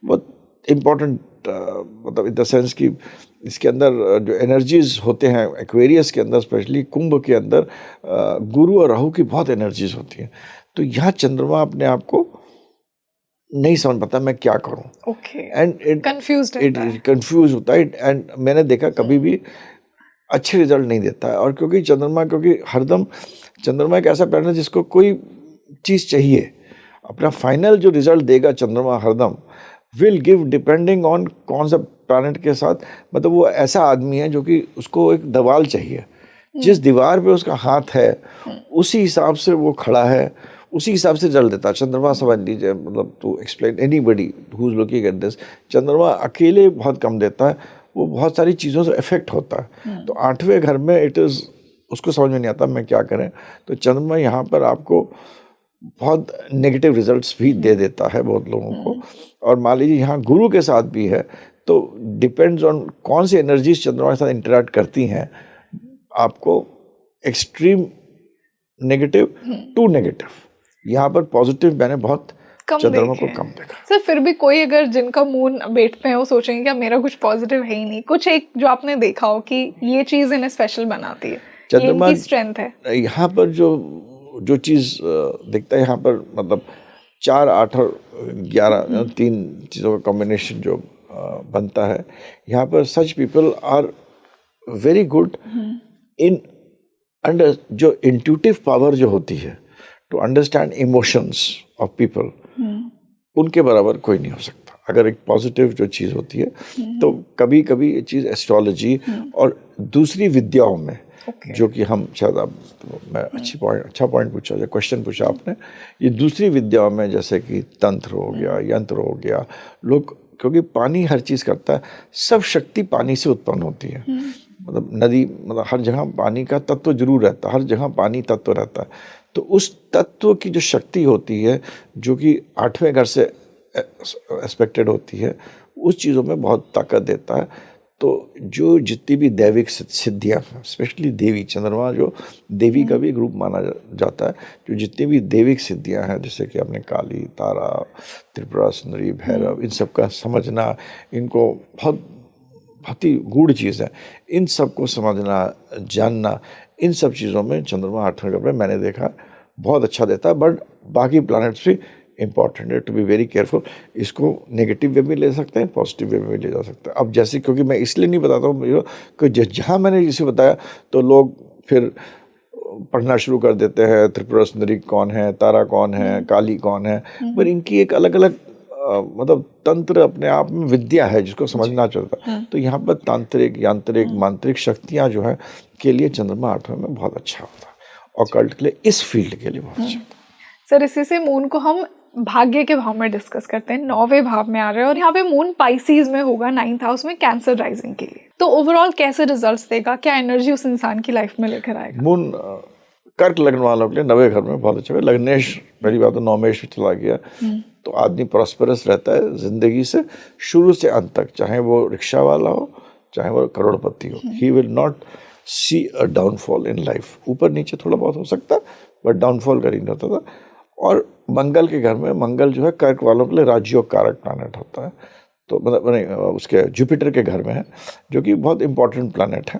बहुत इम्पोर्टेंट, मतलब इन द सेंस कि इसके अंदर जो एनर्जीज होते हैं एक्वेरियस के अंदर, स्पेशली कुंभ के अंदर गुरु और राहु की बहुत एनर्जीज होती हैं। तो यहाँ चंद्रमा अपने आप को नहीं समझ पाता मैं क्या करूं, एंड इट कंफ्यूज होता है। एंड मैंने देखा कभी भी अच्छे रिजल्ट नहीं देता है। और क्योंकि हरदम चंद्रमा एक ऐसा प्लैनेट है जिसको कोई चीज़ चाहिए, अपना फाइनल जो रिजल्ट देगा चंद्रमा हरदम विल गिव डिपेंडिंग ऑन कौन सा प्लैनेट के साथ, मतलब वो ऐसा आदमी है जो कि उसको एक दीवार चाहिए, जिस दीवार पे उसका हाथ है उसी हिसाब से वो खड़ा है, उसी हिसाब से रिजल्ट देता है। चंद्रमा समझ लीजिए, मतलब to explain anybody who is looking at this, चंद्रमा अकेले बहुत कम देता है, वो बहुत सारी चीज़ों से इफेक्ट होता है। तो 8वें घर में इट इज़, उसको समझ में नहीं आता मैं क्या करें। तो चंद्रमा यहाँ पर आपको बहुत नेगेटिव रिजल्ट्स भी दे देता है बहुत लोगों को। और मान लीजिए यहाँ गुरु के साथ भी है, तो डिपेंड्स ऑन कौन सी एनर्जीज चंद्रमा के साथ इंटरेक्ट करती हैं, आपको एक्सट्रीम नेगेटिव टू नेगेटिव, यहाँ पर पॉजिटिव मैंने बहुत चंद्रमा को कम देखा। सर फिर भी कोई अगर जिनका मून बेट पे है वो सोचेंगे क्या मेरा कुछ पॉजिटिव है ही नहीं, कुछ एक जो आपने देखा हो कि ये चीज इन्हें स्पेशल बनाती है, चंद्रमा की स्ट्रेंथ है। यहाँ पर जो चीज़ दिखता है यहाँ पर, मतलब 4, 8 और 11 3 चीज़ों का कॉम्बिनेशन जो बनता है यहाँ पर, such people are very good in under, जो इंट्यूटिव पावर जो होती है to understand emotions of people, उनके बराबर कोई नहीं हो सकता। अगर एक पॉजिटिव जो चीज़ होती है, तो कभी कभी ये चीज़ एस्ट्रोलॉजी और दूसरी विद्याओं में, जो कि हम शायद, अब मैं अच्छा पॉइंट पूछा, जो क्वेश्चन पूछा आपने, ये दूसरी विद्याओं में जैसे कि तंत्र हो गया, यंत्र हो गया, लोग, क्योंकि पानी हर चीज़ करता है, सब शक्ति पानी से उत्पन्न होती है। मतलब नदी, मतलब हर जगह पानी का तत्व जरूर रहता है, हर जगह पानी तत्व रहता है। तो उस तत्व की जो शक्ति होती है, जो कि 8वें घर से एक्सपेक्टेड होती है, उस चीज़ों में बहुत ताकत देता है। तो जो जितनी भी दैविक सिद्धियाँ, स्पेशली देवी, चंद्रमा जो देवी का भी ग्रुप माना जाता है, जो जितनी भी दैविक सिद्धियाँ हैं, जैसे कि आपने काली, तारा, त्रिपुरा सुंदरी, भैरव, इन सब का समझना, इनको बहुत ही गूढ़ चीज़ है, इन सब को समझना, जानना, इन सब चीज़ों में चंद्रमा 8वें घर में मैंने देखा बहुत अच्छा देता है। बट बाकी प्लैनेट्स भी इम्पॉर्टेंट है, टू बी वेरी केयरफुल। इसको नेगेटिव वे में ले सकते हैं, पॉजिटिव वे में भी ले जा सकते हैं। अब जैसे, क्योंकि मैं इसलिए नहीं बताता हूँ कि जहाँ मैंने इसे बताया तो लोग फिर पढ़ना शुरू कर देते हैं, त्रिपुरा सुंदरी कौन है, तारा कौन है, काली कौन है, पर इनकी एक अलग अलग मतलब तंत्र अपने आप में विद्या है जिसको समझना चलता है। तो यहाँ पर तांत्रिक, यांत्रिक, मांत्रिक शक्तियाँ जो है के लिए चंद्रमा 8वें में बहुत अच्छा होता है, और कल्ट के लिए, इस फील्ड के लिए बहुत अच्छा होता है। सर इसी से मून को हम भाग्य के भाव में डिस्कस करते हैं, 9वें भाव में आ रहे हैं, और यहाँ पे मून पाइसीज में होगा, 9th हाउस में, कैंसर राइजिंग के लिए। तो ओवरऑल कैसे रिजल्ट्स देगा, क्या एनर्जी उस इंसान की लाइफ में लेकर आएगा? मून कर्क लग्न वालों के लिए 9वें घर में बहुत अच्छा है। लग्नेश, पहली बात तो नौमेश में चला गया, तो आदमी प्रॉस्परस रहता है जिंदगी से शुरू से अंत तक, चाहे वो रिक्शा वाला हो, चाहे वो करोड़पति हो। He will not see a downfall in life. ऊपर नीचे थोड़ा बहुत हो सकता है, बट डाउनफॉल का नहीं होता था। और मंगल के घर में, मंगल जो है कर्क वालों के लिए राजयोग कारक प्लैनेट होता है, तो मतलब उसके जुपिटर के घर में है, जो कि बहुत इंपॉर्टेंट प्लैनेट है।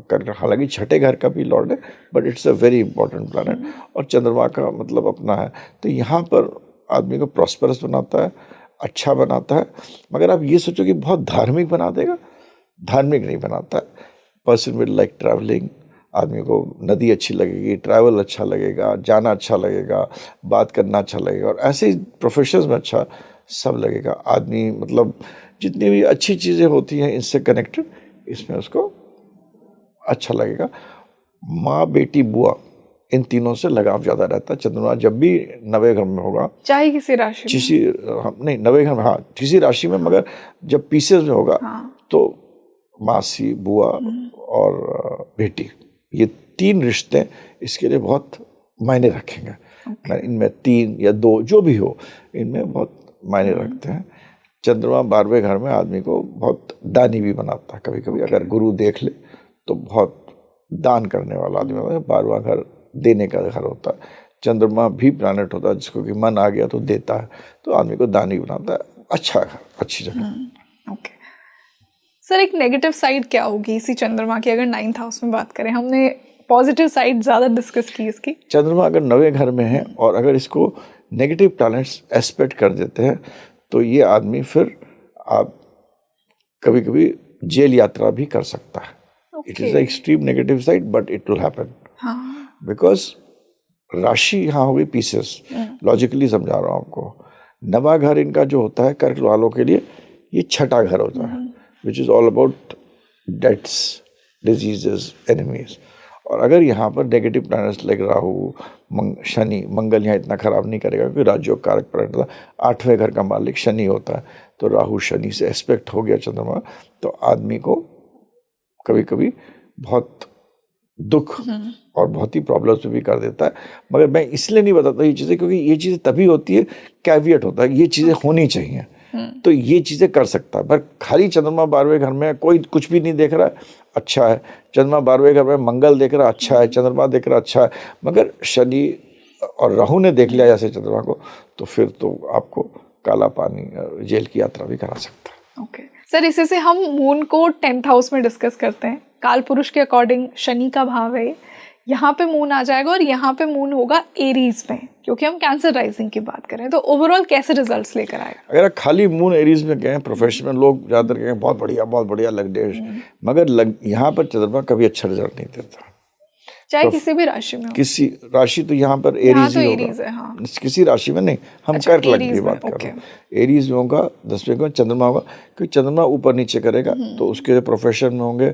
कर्क हालांकि 6ठे घर का भी लॉर्ड है, but it's a very important planet, और चंद्रमा का मतलब अपना है। तो यहाँ पर आदमी को प्रॉस्परस बनाता है, अच्छा बनाता है। मगर आप ये सोचो कि बहुत धार्मिक बना देगा, धार्मिक नहीं बनाता है। पर्सन विल लाइक ट्रैवलिंग, आदमी को नदी अच्छी लगेगी, ट्रैवल अच्छा लगेगा, जाना अच्छा लगेगा, बात करना अच्छा लगेगा, और ऐसे ही प्रोफेशंस में अच्छा सब लगेगा। आदमी मतलब जितनी भी अच्छी चीज़ें होती हैं इनसे कनेक्टेड, इसमें उसको अच्छा लगेगा। माँ, बेटी, बुआ, इन तीनों से लगाव ज़्यादा रहता है। चंद्रमा जब भी 9वें घर में होगा, चाहे किसी राशि में, नहीं 9वें घर में, हाँ किसी राशि में, मगर जब पीसेस में होगा, तो मासी, बुआ और बेटी, ये 3 रिश्ते इसके लिए बहुत मायने रखेंगे। इनमें 3 या 2 जो भी हो, इनमें बहुत मायने रखते हैं। चंद्रमा 12वें घर में आदमी को बहुत दानी भी बनाता है। कभी कभी अगर गुरु देख ले तो बहुत दान करने वाला आदमी होता है। 12वां घर देने का घर होता है। चंद्रमा भी प्लैनेट होता है जिसको कि मन आ गया तो देता है, तो आदमी को दानी बनाता है। अच्छा है, अच्छी जगह। ओके सर, एक नेगेटिव साइड क्या होगी इसी चंद्रमा की, अगर 9th हाउस में बात करें? हमने पॉजिटिव साइड ज़्यादा डिस्कस की इसकी। चंद्रमा अगर 9वें घर में है और अगर इसको नेगेटिव प्लैनेट्स एस्पेक्ट कर देते हैं तो ये आदमी फिर आप कभी कभी जेल यात्रा भी कर सकता है। It is extreme negative side but it will happen, because राशि यहाँ हो गई पीसेस। लॉजिकली समझा रहा हूँ आपको। 9वां घर इनका जो होता है कर्क वालों के लिए ये 6ठा घर होता है, which is all about deaths, diseases, enemies. और अगर यहाँ पर negative planets like Rahu, Shani, Mangal यहाँ इतना खराब नहीं करेगा क्योंकि राज्यों कारक प्लैनेट था। 8वें घर का मालिक शनि होता है, तो राहु शनि से एस्पेक्ट हो गया चंद्रमा, तो आदमी को कभी कभी बहुत दुख और बहुत ही प्रॉब्लम्स में भी कर देता है। मगर मैं इसलिए नहीं बताता ये चीज़ें क्योंकि ये चीज़ें तभी होती है, कैवियट होता है, ये चीज़ें होनी चाहिए, तो ये चीज़ें कर सकता है। पर खाली चंद्रमा 12वें घर में कोई कुछ भी नहीं देख रहा है, अच्छा है। चंद्रमा 12वें घर में मंगल देख रहा, अच्छा है। चंद्रमा देख रहा, अच्छा है। मगर शनि और राहु ने देख लिया जैसे चंद्रमा को, तो फिर तो आपको काला पानी, जेल की यात्रा भी करा सकता है। ओके सर, इसी से हम मून को 10th हाउस में डिस्कस करते हैं। काल पुरुष के अकॉर्डिंग शनि का भाव है, यहाँ पे मून आ जाएगा और यहाँ पे मून होगा एरीज में, क्योंकि हम कैंसर राइजिंग की बात करें। तो ओवरऑल कैसे रिजल्ट्स लेकर आएगा? अगर खाली मून एरीज में गए, प्रोफेशन में लोग ज़्यादातर कहें बहुत बढ़िया लग दे, मगर यहाँ पर चंद्रमा कभी अच्छा रिजल्ट नहीं देता, चाहे किसी भी राशि में हो। किसी राशि तो यहाँ पर एरीज ही होगा, हाँ। किसी राशि में नहीं, हम कर्क लग्न की बात कर रहे हैं। एरीज में होगा, 10वें में चंद्रमा होगा, क्योंकि चंद्रमा ऊपर नीचे करेगा, तो उसके प्रोफेशन में होंगे,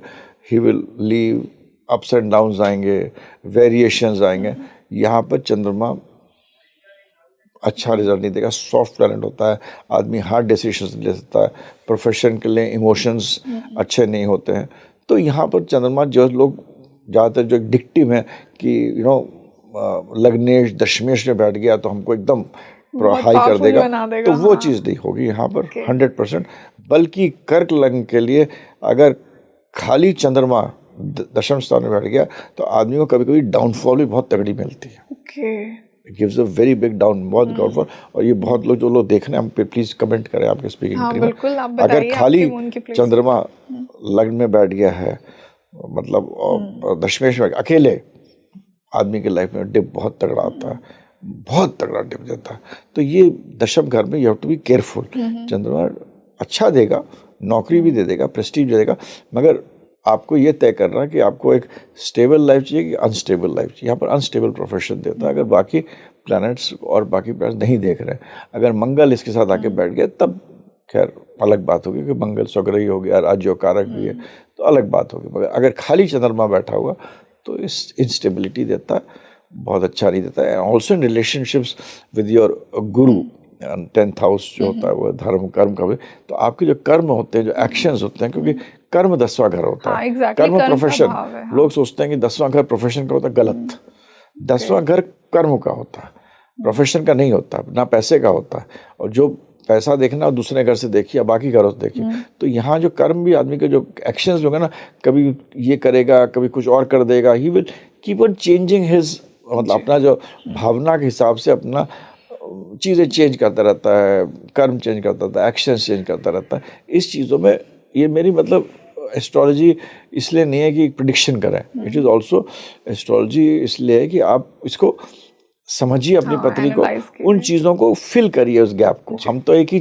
he will leave, ups and downs आएंगे, वेरिएशंस आएंगे। यहाँ पर चंद्रमा अच्छा रिजल्ट नहीं देगा, सॉफ्ट प्लैनेट होता है, आदमी हार्ड डिसीजंस ले सकता है, प्रोफेशन के लिए इमोशंस अच्छे नहीं होते हैं। तो यहाँ पर चंद्रमा जो लोग ज़्यादातर जो डिक्टिव हैं कि लग्नेश दशमेश में बैठ गया तो हमको एकदम हाई कर देगा, तो वो चीज़ नहीं होगी यहाँ पर 100%। बल्कि कर्क लग्न के लिए अगर खाली चंद्रमा दशम स्थान में बैठ गया तो आदमी को कभी कभी डाउनफॉल भी बहुत तगड़ी मिलती है। It gives a very big down, बहुत डाउनफॉल। और ये बहुत लोग जो लोग देख रहे हैं, हम पे प्लीज कमेंट करें आपके स्पीकिंग में। अगर खाली चंद्रमा लग्न में बैठ गया है, मतलब दशमेश में, अकेले आदमी के लाइफ में डिप बहुत तगड़ा आता है, बहुत तगड़ा डिप देता है। तो ये दशम घर में you have to be careful. चंद्रमा अच्छा देगा, नौकरी भी दे देगा, प्रेस्टीज दे देगा, मगर आपको ये तय करना है कि आपको एक स्टेबल लाइफ चाहिए कि अनस्टेबल लाइफ चाहिए। यहाँ पर अनस्टेबल प्रोफेशन देता है अगर बाकी प्लैनेट्स और बाकी प्लैनेट्स नहीं देख रहे हैं। अगर मंगल इसके साथ आके बैठ गया तब खैर अलग बात होगी कि मंगल स्वग्रही हो गया, राज्य कारक भी है, तो अलग बात होगी। मगर अगर खाली चंद्रमा बैठा हुआ तो इस इंस्टेबिलिटी देता है, बहुत अच्छा नहीं देता है। Also in relationships with your Guru, 10th house जो होता है वो धर्म कर्म का भी, तो आपके जो कर्म होते हैं, जो एक्शंस होते हैं, क्योंकि कर्म 10वां घर होता है। कर्म प्रोफेशन, लोग सोचते हैं कि 10वां घर प्रोफेशन का होता है, गलत। 10वां घर कर्म का होता है, प्रोफेशन का नहीं होता, ना पैसे का होता है। और जो पैसा देखना और दूसरे घर से देखिए, बाकी घरों से देखिए, तो यहाँ जो कर्म भी आदमी के जो एक्शंस होंगे ना, कभी ये करेगा, कभी कुछ और कर देगा, he will keep on changing his, मतलब अपना जो भावना के हिसाब से अपना चीज़ें चेंज करता रहता है, कर्म चेंज करता रहता है, एक्शन चेंज करता रहता है। इस चीज़ों में ये मेरी मतलब एस्ट्रोलॉजी इसलिए नहीं है कि प्रिडिक्शन करें, इट इज़ ऑल्सो एस्ट्रोलॉजी इसलिए है कि आप इसको समझिए, अपनी पत्नी को, उन चीज़ों को फिल करिए, उस गैप को। हम तो एक ही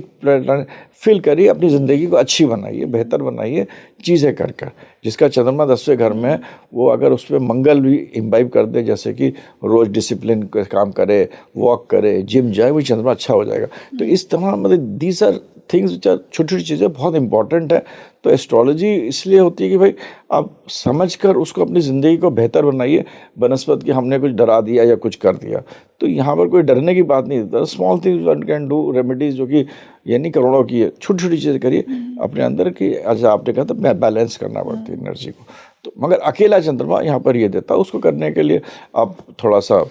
फिल करिए, अपनी ज़िंदगी को अच्छी बनाइए, बेहतर बनाइए चीज़ें कर कर। जिसका चंद्रमा 10वें घर में है, वो अगर उस पर मंगल भी इम्बाइब कर दे, जैसे कि रोज़ डिसिप्लिन का काम करे, वॉक करे, जिम जाए, वही चंद्रमा अच्छा हो जाएगा। तो इस तरह मतलब these are things which are, छोटी छोटी चीज़ें बहुत इंपॉर्टेंट है। तो एस्ट्रोलॉजी इसलिए होती है कि भाई आप समझकर उसको अपनी ज़िंदगी को बेहतर बनाइए, बनस्पत कि हमने कुछ डरा दिया या कुछ कर दिया। तो यहाँ पर कोई डरने की बात नहीं देता। Small things one can do, remedies जो कि ये नहीं करोड़ों की है, छोटी छोटी चीज़ें करिए अपने अंदर की। अच्छा आपने कहा था बैलेंस करना पड़ती है एनर्जी को, तो मगर अकेला चंद्रमा यहाँ पर ये देता है। उसको करने के लिए आप थोड़ा सा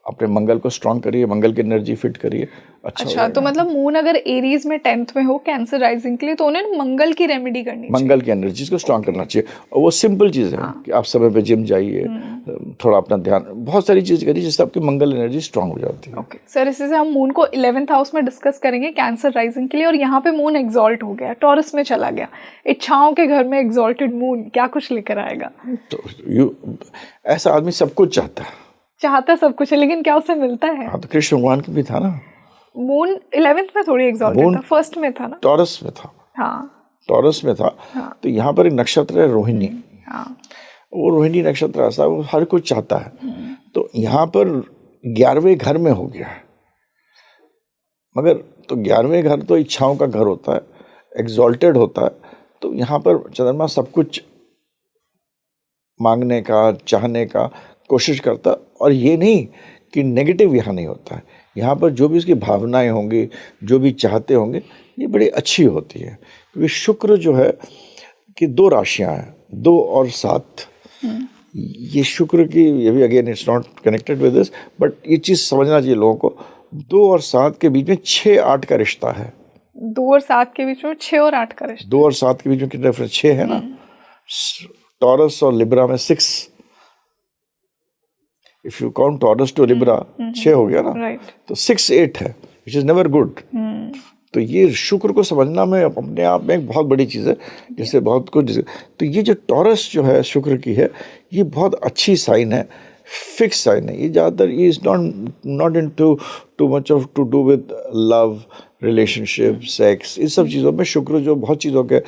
अपने मंगल को स्ट्रांग करिए, मंगल की एनर्जी फिट करिए, अच्छा हो अच्छा, तो जाएगा। मतलब मून अगर एरीज में 10th में हो कैंसर राइजिंग के लिए, तो उन्हें मंगल की रेमेडी करनी चाहिए। मंगल की एनर्जी को स्ट्रांग करना चाहिए, और वो सिंपल चीज़ है कि आप समय पे जिम जाइए, थोड़ा अपना ध्यान, बहुत सारी चीज़ करिए जिससे आपकी मंगल एनर्जी स्ट्रांग हो जाती है। ओके सर, इसी से हम मून को 11th हाउस में डिस्कस करेंगे कैंसर राइजिंग के लिए। और यहाँ पे मून एग्जॉल्ट हो गया, टॉरस में चला गया, इच्छाओं के घर में एग्जॉल्टेड मून क्या कुछ लेकर आएगा? तो ऐसा आदमी सब कुछ चाहता है, चाहता सब कुछ है, लेकिन क्या उसे मिलता है? हाँ, तो कृष्ण भगवान की भी था ना, मून 11th में थोड़ी एग्जॉल्टेड था, फर्स्ट में था ना। टॉरस में था, हाँ टॉरस में था। हाँ तो यहाँ पर एक नक्षत्र है रोहिणी, हाँ वो रोहिणी नक्षत्र ऐसा वो हर कुछ चाहता है। तो यहाँ पर 11वें घर में हो गया है, मगर तो 11वें घर तो इच्छाओं का घर होता है, एग्जॉल्टेड होता है। तो यहाँ पर चंद्रमा सब कुछ मांगने का, चाहने का कोशिश करता, और ये नहीं कि नेगेटिव यहाँ नहीं होता है। यहाँ पर जो भी उसकी भावनाएं होंगी, जो भी चाहते होंगे, ये बड़ी अच्छी होती है। क्योंकि शुक्र जो है कि 2 राशियां हैं, 2 और 7। ये शुक्र की, ये भी again it's not connected with this, but ये चीज़ समझना चाहिए लोगों को, 2 और 7 के बीच में 6-8 का रिश्ता है। 2 और 7 के बीच में 6 और 8 का रिश्ता। 2 और 7 के बीच में कितना डिफरेंस? 6 है ना। टॉरस और लिब्रा में 6, if you count Taurus to Libra 6 हो गया ना, राइट। तो 6-8 है, विच इज नेवर गुड। तो ये शुक्र को समझना में अपने आप में एक बहुत बड़ी चीज़ है, जिससे बहुत कुछ। तो ये जो टॉरस जो है शुक्र की है, ये बहुत अच्छी साइन है, फिक्स साइन है। ये ज़्यादातर ये is not in too much of to do with love, relationship, sex, इस सब चीज़ों में शुक्र जो बहुत चीज़ों के,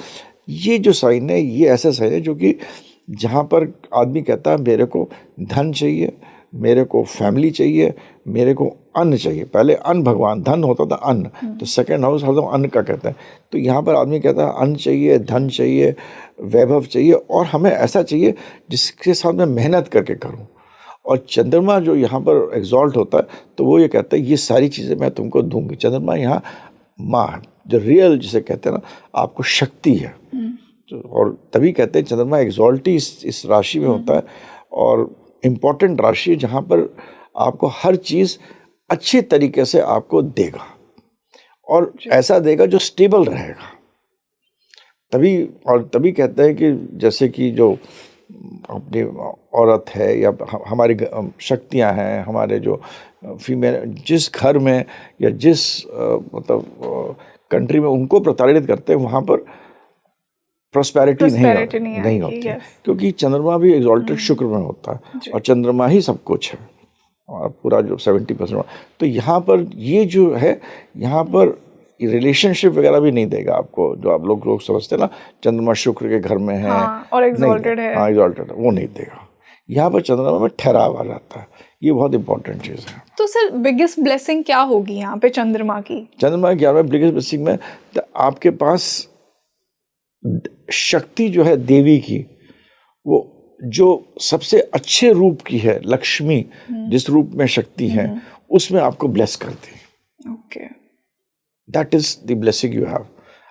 ये जो साइन है, ये ऐसा साइन है जो कि जहाँ पर आदमी कहता है मेरे को धन चाहिए, मेरे को फैमिली चाहिए, मेरे को अन्न चाहिए। पहले अन्न भगवान, धन होता था अन्न, तो सेकंड हाउस हरदम अन्न का कहता है। तो यहाँ पर आदमी कहता है अन्न चाहिए, धन चाहिए, वैभव चाहिए, और हमें ऐसा चाहिए जिसके साथ मैं मेहनत करके करूँ। और चंद्रमा जो यहाँ पर एग्जॉल्ट होता है, तो वो ये कहता है ये सारी चीज़ें मैं तुमको दूंगी। चंद्रमा यहाँ माँ है, जो रियल जिसे कहते हैं ना, आपको शक्ति है। और तभी कहते हैं चंद्रमा एग्जॉल्ट ही इस राशि में होता है, और इम्पॉर्टेंट राशि है जहाँ पर आपको हर चीज़ अच्छे तरीके से आपको देगा, और ऐसा देगा जो स्टेबल रहेगा। तभी कहते हैं कि जैसे कि जो अपनी औरत है या हमारी शक्तियां हैं, हमारे जो फीमेल जिस घर में या जिस मतलब कंट्री में उनको प्रताड़ित करते हैं, वहाँ पर प्रॉस्पेरिटी नहीं होती, क्योंकि चंद्रमा भी एग्जॉल्टेड शुक्र में होता है, और चंद्रमा ही सब कुछ है, और पूरा जो 70%। तो यहाँ पर ये जो है, यहाँ पर रिलेशनशिप वगैरह भी नहीं देगा आपको, जो आप लोग समझते हैं ना, चंद्रमा शुक्र के घर में है, हाँ, और एग्जॉल्टेड है, हाँ एग्जॉल्टेड है, वो नहीं देगा। यहाँ पर चंद्रमा में ठहराव आ जाता है, ये बहुत इंपॉर्टेंट चीज़ है। तो सर बिगेस्ट ब्लेसिंग क्या होगी यहाँ पे चंद्रमा की? चंद्रमा की 11वें बिगेस्ट ब्लेसिंग में आपके पास शक्ति जो है देवी की, वो जो सबसे अच्छे रूप की है, लक्ष्मी जिस रूप में शक्ति है, उसमें आपको ब्लेस करती है। Okay, that is the blessing you have.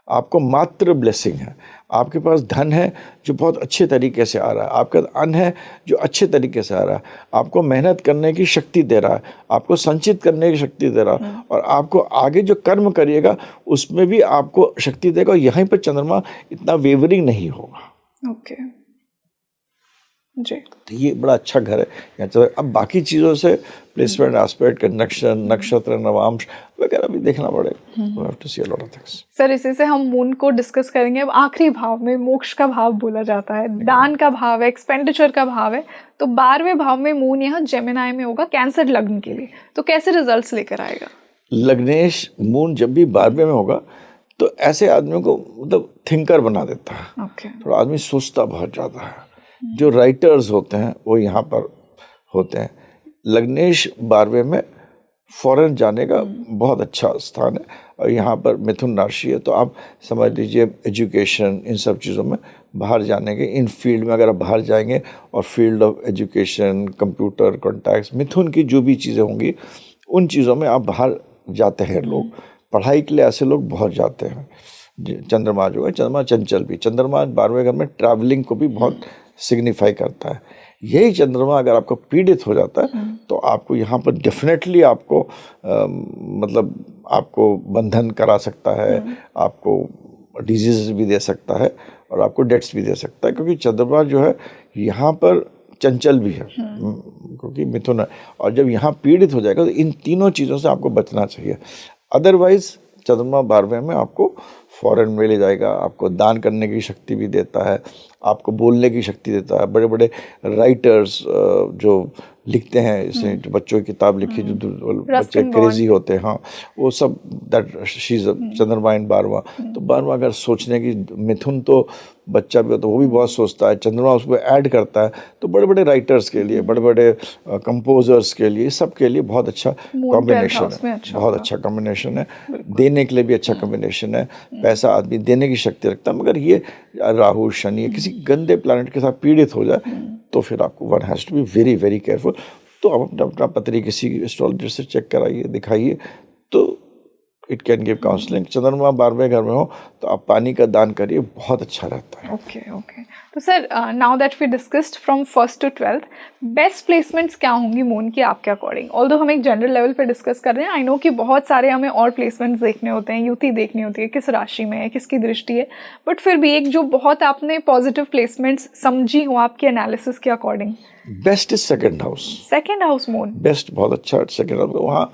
आपको मात्र ब्लेसिंग है। आपके पास धन है जो बहुत अच्छे तरीके से आ रहा है, आपका अन्न है जो अच्छे तरीके से आ रहा है, आपको मेहनत करने की शक्ति दे रहा है, आपको संचित करने की शक्ति दे रहा है, और आपको आगे जो कर्म करिएगा उसमें भी आपको शक्ति देगा। और यहीं पर चंद्रमा इतना वेवरिंग नहीं होगा। ओके जी, तो ये बड़ा अच्छा घर है यहाँ। अब बाकी चीज़ों से प्लेसमेंट, एस्पेक्ट, कंजंक्शन, नक्षत्र, नवांश वगैरह भी देखना पड़ेगा। We have to see a lot of things. Sir इसी से हम मून को डिस्कस करेंगे। अब आखिरी भाव में मोक्ष का भाव बोला जाता है, दान का भाव है, एक्सपेंडिचर का भाव है। तो 12वें भाव में मून यहाँ जेमिनाई में होगा कैंसर लग्न के लिए, तो कैसे रिजल्ट्स लेकर आएगा? लग्नेश मून जब भी 12वें में होगा तो ऐसे आदमियों को मतलब थिंकर बना देता है। ओके, थोड़ा आदमी सोचता बहुत ज़्यादा है। जो राइटर्स होते हैं वो यहाँ पर होते हैं। लग्नेश 12वें में फॉरेन जाने का बहुत अच्छा स्थान है, और यहाँ पर मिथुन राशि है, तो आप समझ लीजिए एजुकेशन, इन सब चीज़ों में बाहर जाने के, इन फील्ड में अगर आप बाहर जाएंगे, और field of education, computer, contacts, Mithun की जो भी चीज़ें होंगी उन चीज़ों में आप बाहर जाते हैं। लोग पढ़ाई के लिए ऐसे लोग बहुत जाते हैं। चंद्रमा जो है, चंद्रमा चंचल भी, चंद्रमा 12वें घर में ट्रैवलिंग को भी बहुत सिग्निफाई करता है। यही चंद्रमा अगर आपको पीड़ित हो जाता है तो आपको यहाँ पर डेफिनेटली आपको मतलब आपको बंधन करा सकता है, आपको डिजीज भी दे सकता है और आपको डेथ्स भी दे सकता है, क्योंकि चंद्रमा जो है यहाँ पर चंचल भी है, क्योंकि मिथुन है। और जब यहाँ पीड़ित हो जाएगा तो इन तीनों चीज़ों से आपको बचना चाहिए। अदरवाइज चंद्रमा 12वें में आपको फॉरेन में ले जाएगा, आपको दान करने की शक्ति भी देता है, आपको बोलने की शक्ति देता है। बड़े बड़े राइटर्स जो लिखते हैं, जैसे जो बच्चों की किताब लिखी जो बच्चे क्रेजी होते हैं, हाँ, वो सब दैट शी इज चंद्रमा इन 12वां। तो 12वां अगर सोचने की, मिथुन तो बच्चा भी होता है, वो भी बहुत सोचता है, चंद्रमा उसको ऐड करता है। तो बड़े बड़े राइटर्स के लिए, बड़े बड़े कंपोजर्स के लिए, सब के लिए बहुत अच्छा कॉम्बिनेशन है, बहुत अच्छा कॉम्बिनेशन है। देने के लिए भी अच्छा कॉम्बिनेशन है, पैसा आदमी देने की शक्ति रखता है। मगर ये राहु शनि किसी गंदे प्लैनेट के साथ पीड़ित हो जाए तो फिर आपको one has to be very very careful. तो आप अपना पत्री किसी एस्ट्रोलॉजर से चेक कराइए, दिखाइए, तो इट कैन गिव काउंसलिंग। चंद्रमा 12वें घर में हो तो आप पानी का दान करिए, बहुत अच्छा रहता है। Okay okay. तो sir, now that we discussed from 1st to 12th, best placements क्या होंगी मून की आपके अकॉर्डिंग? ऑल्दो हम एक जनरल लेवल पे डिस्कस कर रहे हैं, आई नो कि बहुत सारे हमें और प्लेसमेंट्स देखने होते हैं, युति देखनी होती है, किस राशि में है, किसकी दृष्टि है, बट फिर भी एक जो बहुत आपने पॉजिटिव प्लेसमेंट्स समझी हो आपके एनालिसिस के according. Best is second house. Second house moon best, बहुत अच्छा सेकंड हाउस। वहाँ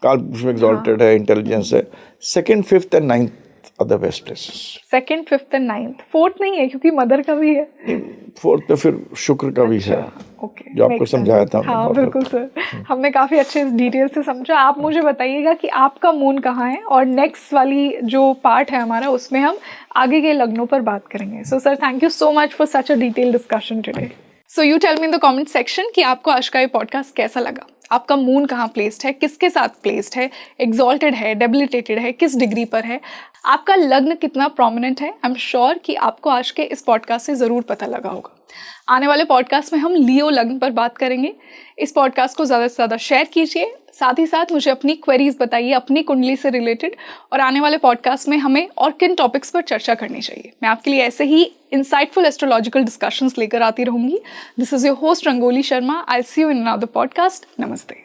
कालपुरुष में एक्सॉल्टेड है, इंटेलिजेंस है। Second, fifth and ninth are the best places. Second, fifth and ninth, fourth नहीं है क्योंकि मदर का भी है। फोर्थ पे फिर शुक्र का भी है, ओके, जो आपको समझाया था। हाँ बिल्कुल सर, हमने काफ़ी अच्छे डिटेल से समझा। आप मुझे बताइएगा कि आपका मून कहाँ है, और नेक्स्ट वाली जो पार्ट है हमारा उसमें हम आगे के लग्नों पर बात करेंगे। So sir, thank you so much for such a detail discussion today. So you tell me in the comment section कि आपको आज का ये पॉडकास्ट कैसा लगा, आपका मून कहाँ प्लेस्ड है, किसके साथ प्लेस्ड है, एक्सॉल्टेड है, डेबिलिटेटेड है, किस डिग्री पर है, आपका लग्न कितना प्रोमिनेंट है। आई एम श्योर कि आपको आज के इस पॉडकास्ट से ज़रूर पता लगा होगा। आने वाले पॉडकास्ट में हम लियो लग्न पर बात करेंगे। इस पॉडकास्ट को ज़्यादा से ज़्यादा शेयर कीजिए, साथ ही साथ मुझे अपनी क्वेरीज बताइए अपनी कुंडली से रिलेटेड, और आने वाले पॉडकास्ट में हमें और किन टॉपिक्स पर चर्चा करनी चाहिए। मैं आपके लिए ऐसे ही इंसाइटफुल एस्ट्रोलॉजिकल डिस्कशंस लेकर आती रहूंगी। This is your host Rangoli Sharma. I see you in another podcast. नमस्ते।